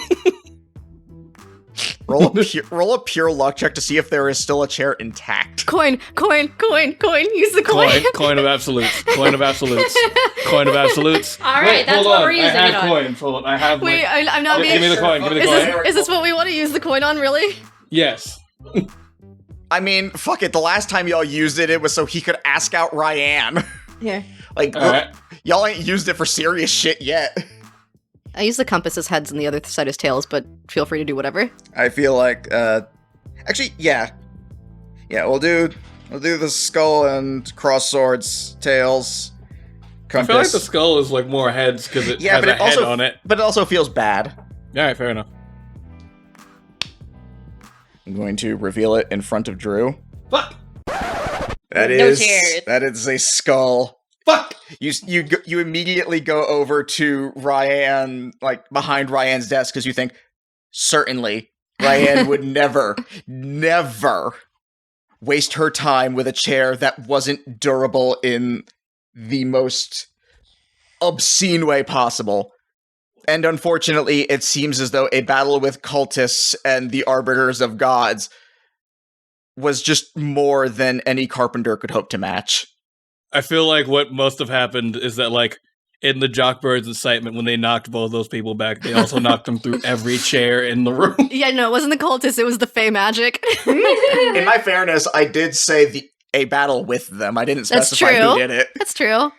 Roll a pure luck check to see if there is still a chair intact. Coin. Use the coin. Coin of absolutes. Coin of absolutes. Coin of absolutes. All right, that's what we're using I it have on. coins. Hold on. I have. Wait, I'm not being. Give me the coin. Give me the coin. Is this what we want to use the coin on? Really? Yes. I mean, fuck it. The last time y'all used it, it was so he could ask out Ryan. Yeah. Like, right. Y'all ain't used it for serious shit yet. I use the compass as heads and the other side as tails, but feel free to do whatever. I feel like, actually, yeah. Yeah, we'll do the skull and cross swords, tails, compass. I feel like the skull is like more heads because it has a head on it. But it also feels bad. Alright, fair enough. I'm going to reveal it in front of Drew. Fuck! That is a skull. Fuck! You immediately go over to Ryan, like behind Ryan's desk, because you think, certainly, Ryan would never waste her time with a chair that wasn't durable in the most obscene way possible. And unfortunately, it seems as though a battle with cultists and the Arbiters of Gods was just more than any carpenter could hope to match. I feel like what must have happened is that, like, in the Jockbird's excitement, when they knocked both those people back, they also knocked them through every chair in the room. Yeah, no, it wasn't the cultists, it was the Fey magic. In my fairness, I did say a battle with them. I didn't specify who did it. That's true.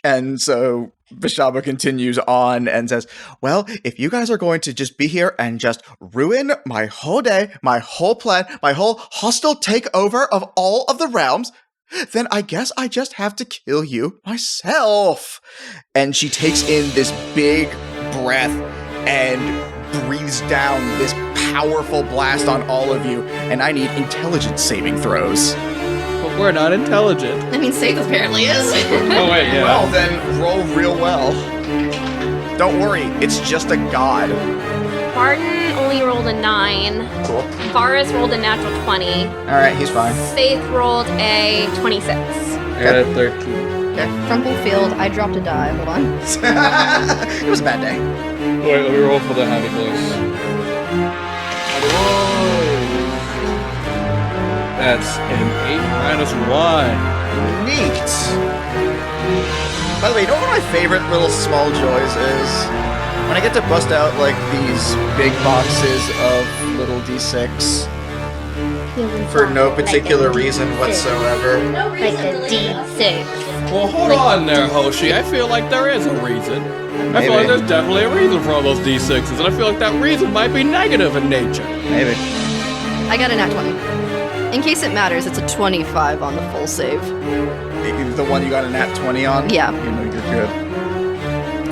And so Bashaba continues on and says, well, if you guys are going to just be here and just ruin my whole day, my whole plan, my whole hostile takeover of all of the realms, then I guess I just have to kill you myself. And she takes in this big breath and breathes down this powerful blast on all of you. And I need intelligence saving throws. We're not intelligent. I mean, Saith apparently is. Oh, wait, yeah. Well, then roll real well. Don't worry, it's just a god. Barton only rolled a 9. Cool. Varus rolled a natural 20. Alright, he's fine. Faith rolled a 26. I got a 13. Frumplefield, I dropped a die. Hold on. It was a bad day. Wait, let me roll for the happy close. That's an 8 - 1. Neat. By the way, you know what my favorite little small joys is? When I get to bust out, like, these big boxes of little D6 for no particular reason whatsoever. Like a D6. Well, hold on there, Hoshi. I feel like there is a reason. I feel Maybe. like there's definitely a reason for all those D6s, and I feel like that reason might be negative in nature. Maybe. I got a nat 20. In case it matters, it's a 25 on the full save. The one you got a nat 20 on? Yeah. You know you're good.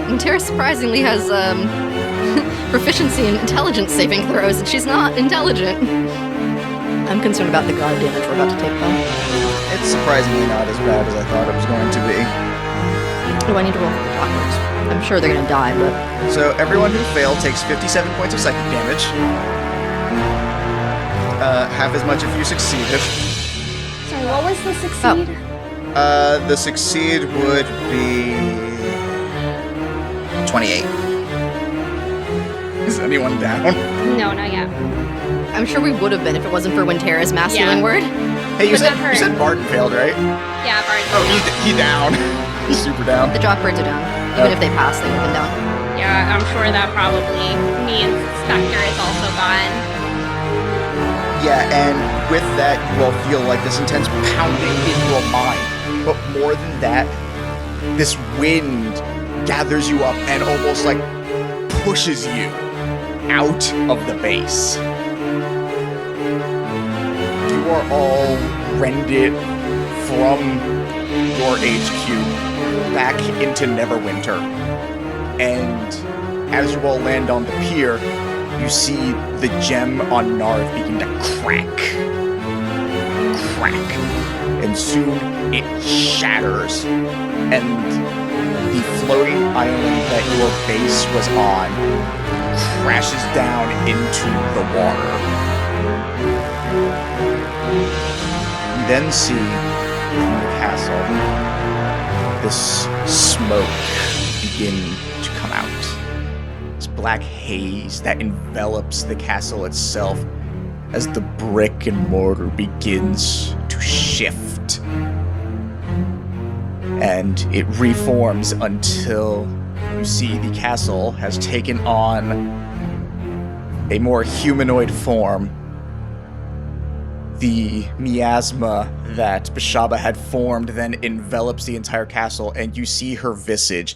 And Tara surprisingly has proficiency in intelligence saving throws, and she's not intelligent. I'm concerned about the god damage we're about to take, though. It's surprisingly not as bad as I thought it was going to be. Do I need to roll for the doctors? I'm sure they're gonna die, but... So everyone who failed takes 57 points of psychic damage. Half as much if you succeeded. Sorry, what was the succeed? The succeed would be 28. Is anyone down? No, not yet. I'm sure we would have been if it wasn't for Wintera's masculine Yeah. word. Hey, But that hurt. you said Barton failed, right? Yeah, Barton. Oh, he's down. He's super down. The drop birds are down. Even if they pass, they would have been down. Yeah, I'm sure that probably means Spectre is also gone. Yeah, and with that, you will feel like this intense pounding in your mind. But more than that, this wind gathers you up and almost like pushes you out of the base. You are all rended from your HQ back into Neverwinter. And as you all land on the pier, you see the gem on Narv begin to crack. And soon it shatters. And the floating island that your base was on crashes down into the water. You then see from the castle this smoke begin to come out. This black haze that envelops the castle itself as the brick and mortar begins to shift. And it reforms until you see the castle has taken on a more humanoid form. The miasma that Bashaba had formed then envelops the entire castle, and you see her visage,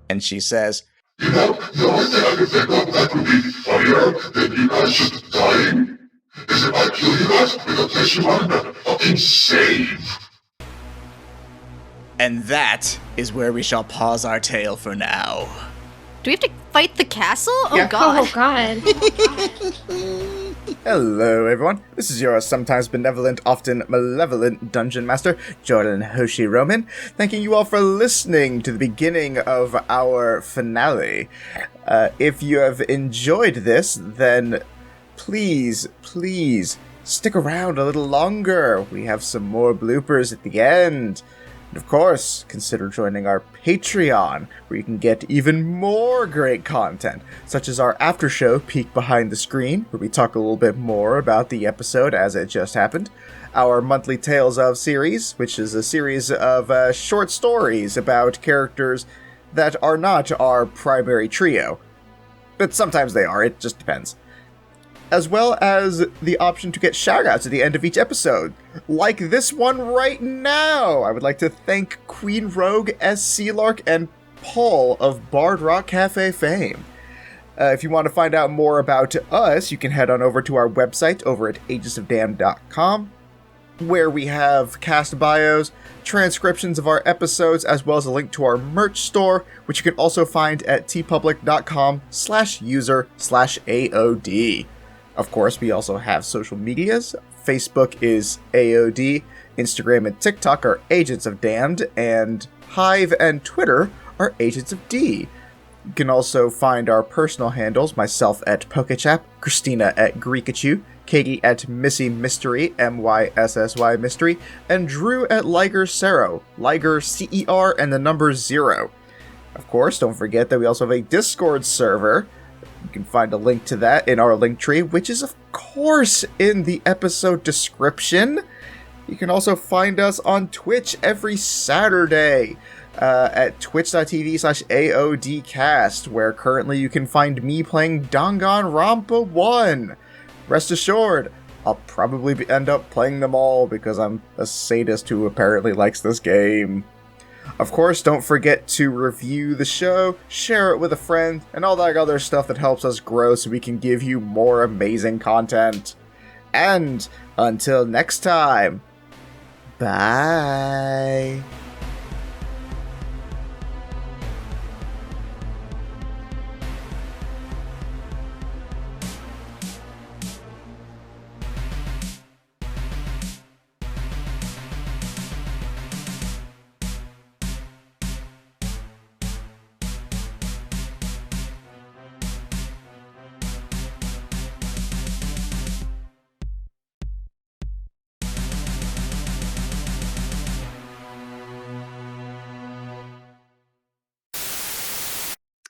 and she says, You know the only thing I can think of that could be fire that you guys should dying is if I kill you guys with a place you want to fucking save. and that is where we shall pause our tale for now. Do we have to fight the castle? Oh Yeah. god. Oh, God. Hello, everyone. This is your sometimes benevolent, often malevolent Dungeon Master, Jordan Hoshi Roman, thanking you all for listening to the beginning of our finale. If you have enjoyed this, then please stick around a little longer. We have some more bloopers at the end. And of course, consider joining our Patreon, where you can get even more great content, such as our after show, Peek Behind the Screen, where we talk a little bit more about the episode as it just happened, our monthly Tales of series, which is a series of short stories about characters that are not our primary trio. But sometimes they are, it just depends. As well as the option to get shoutouts at the end of each episode, like this one right now. I would like to thank Queen Rogue, S. Sealark, and Paul of Bard Rock Cafe fame. If you want to find out more about us, you can head on over to our website over at agesofdamn.com, where we have cast bios, transcriptions of our episodes, as well as a link to our merch store, which you can also find at tpublic.com/user/AOD. Of course, we also have social medias. Facebook is AOD, Instagram and TikTok are Agents of Damned, and Hive and Twitter are Agents of D. You can also find our personal handles, myself at Pokechap, Christina at Greekachu, Katie at Missy Mystery, MYSSY Mystery, and Drew at Liger Cero, Liger CER and the number 0. Of course, don't forget that we also have a Discord server. You can find a link to that in our link tree, which is of course in the episode description. You can also find us on Twitch every Saturday at twitch.tv/AODcast, where currently you can find me playing Danganronpa 1. Rest assured, I'll probably end up playing them all because I'm a sadist who apparently likes this game. Of course, don't forget to review the show, share it with a friend, and all that other stuff that helps us grow so we can give you more amazing content. And until next time, bye.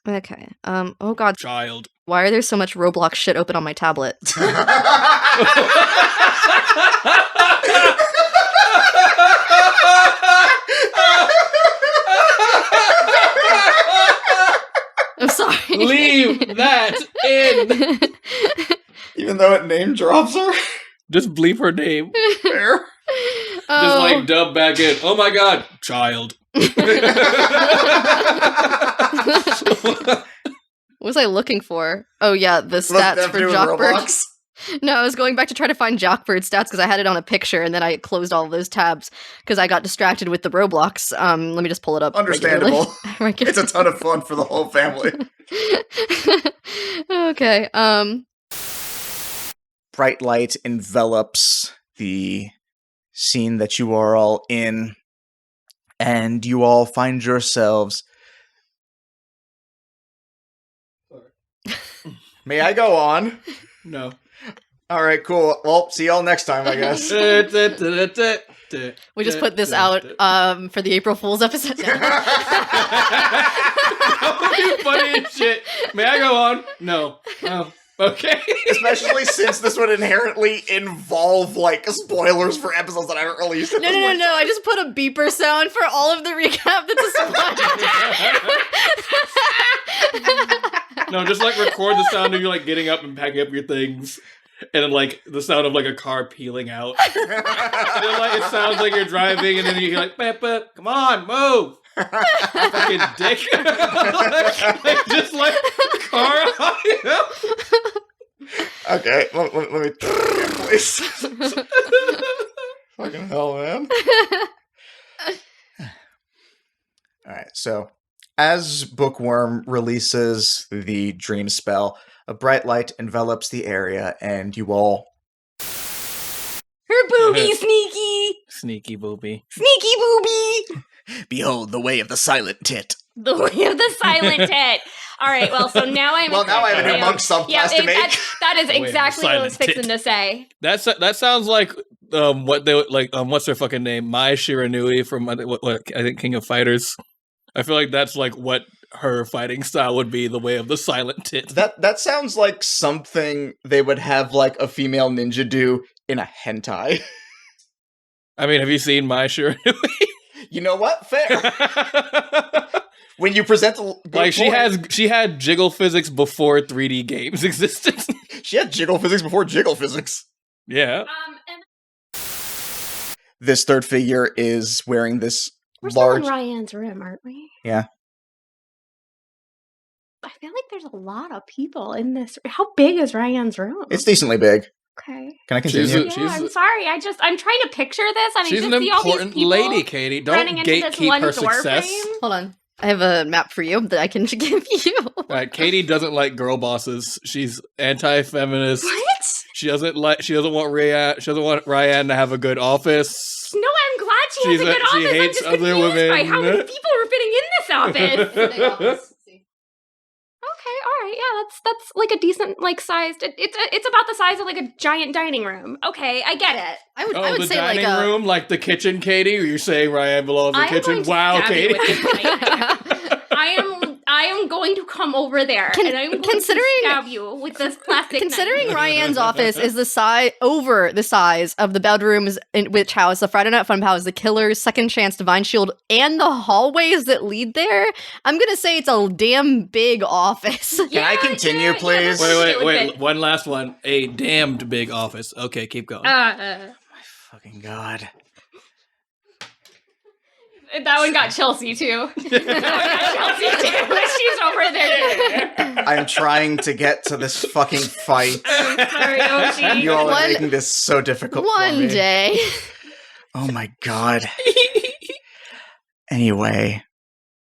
Okay. Oh god. Child. Why are there so much Roblox shit open on my tablet? I'm sorry. Leave that in. Even though it name drops her? Just bleep her name. Fair. Just like dub back in. Oh my god, child. What was I looking for? Oh yeah, the stats for Jockbird. No, I was going back to try to find Jockbird stats because I had it on a picture and then I closed all of those tabs because I got distracted with the Roblox. Let me just pull it up. Understandable. It's a ton of fun for the whole family. Okay. Bright light envelops the scene that you are all in, and you all find yourselves. May I go on? No. All right, cool. Well, see y'all next time, I guess. We just put this out for the April Fool's episode. That would be funny as shit. May I go on? No. Oh, okay. Especially since this would inherently involve, like, spoilers for episodes that I haven't released. No. I just put a beeper sound for all of the recap that's a spoiler. No, just, like, record the sound of you, like, getting up and packing up your things. And then, like, the sound of, like, a car peeling out. And then, like, it sounds like you're driving, and then you hear, like, "Beep, beep, come on, move!" Fucking dick. like, just, like, car on you. Okay, let me again, please. Fucking hell, man. Alright, so as Bookworm releases the dream spell, a bright light envelops the area, and you all... Her booby, sneaky! Sneaky booby. Sneaky booby! Behold the way of the silent tit. The way of the silent tit. All right, well, so now I'm... Well, now I have a new monk subclass to make. That is The way of the exactly what I was silent fixing tit. to say. That sounds like what they like. What's their fucking name? Mai Shiranui from I think King of Fighters. I feel like that's like what her fighting style would be. The way of the silent tit. That sounds like something they would have, like, a female ninja do in a hentai. I mean, have you seen Mai Shiranui? You know what? Fair. When you present the Like she had jiggle physics before 3D games existed. She had jiggle physics before jiggle physics. Yeah. And This third figure is wearing this we're still large... in Ryan's room, aren't we? Yeah. I feel like there's a lot of people in this. How big is Ryan's room? It's decently big. Okay. Can I continue? Yeah, I'm sorry. I'm trying to picture this. I mean, She's just an see all these important people lady, Katie. running Don't into this gatekeep one her door success. frame. Hold on. I have a map for you that I can give you. Right, Katie doesn't like girl bosses. She's anti-feminist. What? She doesn't want Ryan to have a good office. No, she has a good office. She hates I'm just other confused by women. how many people are fitting in this office. Okay, all right, yeah, that's like a decent like sized. It's about the size of like a giant dining room. Okay, I get it. I would the say dining like room, like the kitchen, Katie? Or you're saying Ryan belongs in the kitchen? Wow, Katie. I am going to come over there and I'm going to stab you with this plastic Considering knife. Ryan's office is the size of the bedrooms in which house the Friday Night Fun Pals, the Killers, Second Chance, Divine Shield, and the hallways that lead there, I'm gonna say it's a damn big office. Can I continue, please? Wait. One last one. A damned big office. Okay, keep going. My fucking God. That one got Chelsea too. She's over there. I'm trying to get to this fucking fight. I'm sorry, Oshi. You all are making this so difficult for me. One day. Oh my God. Anyway,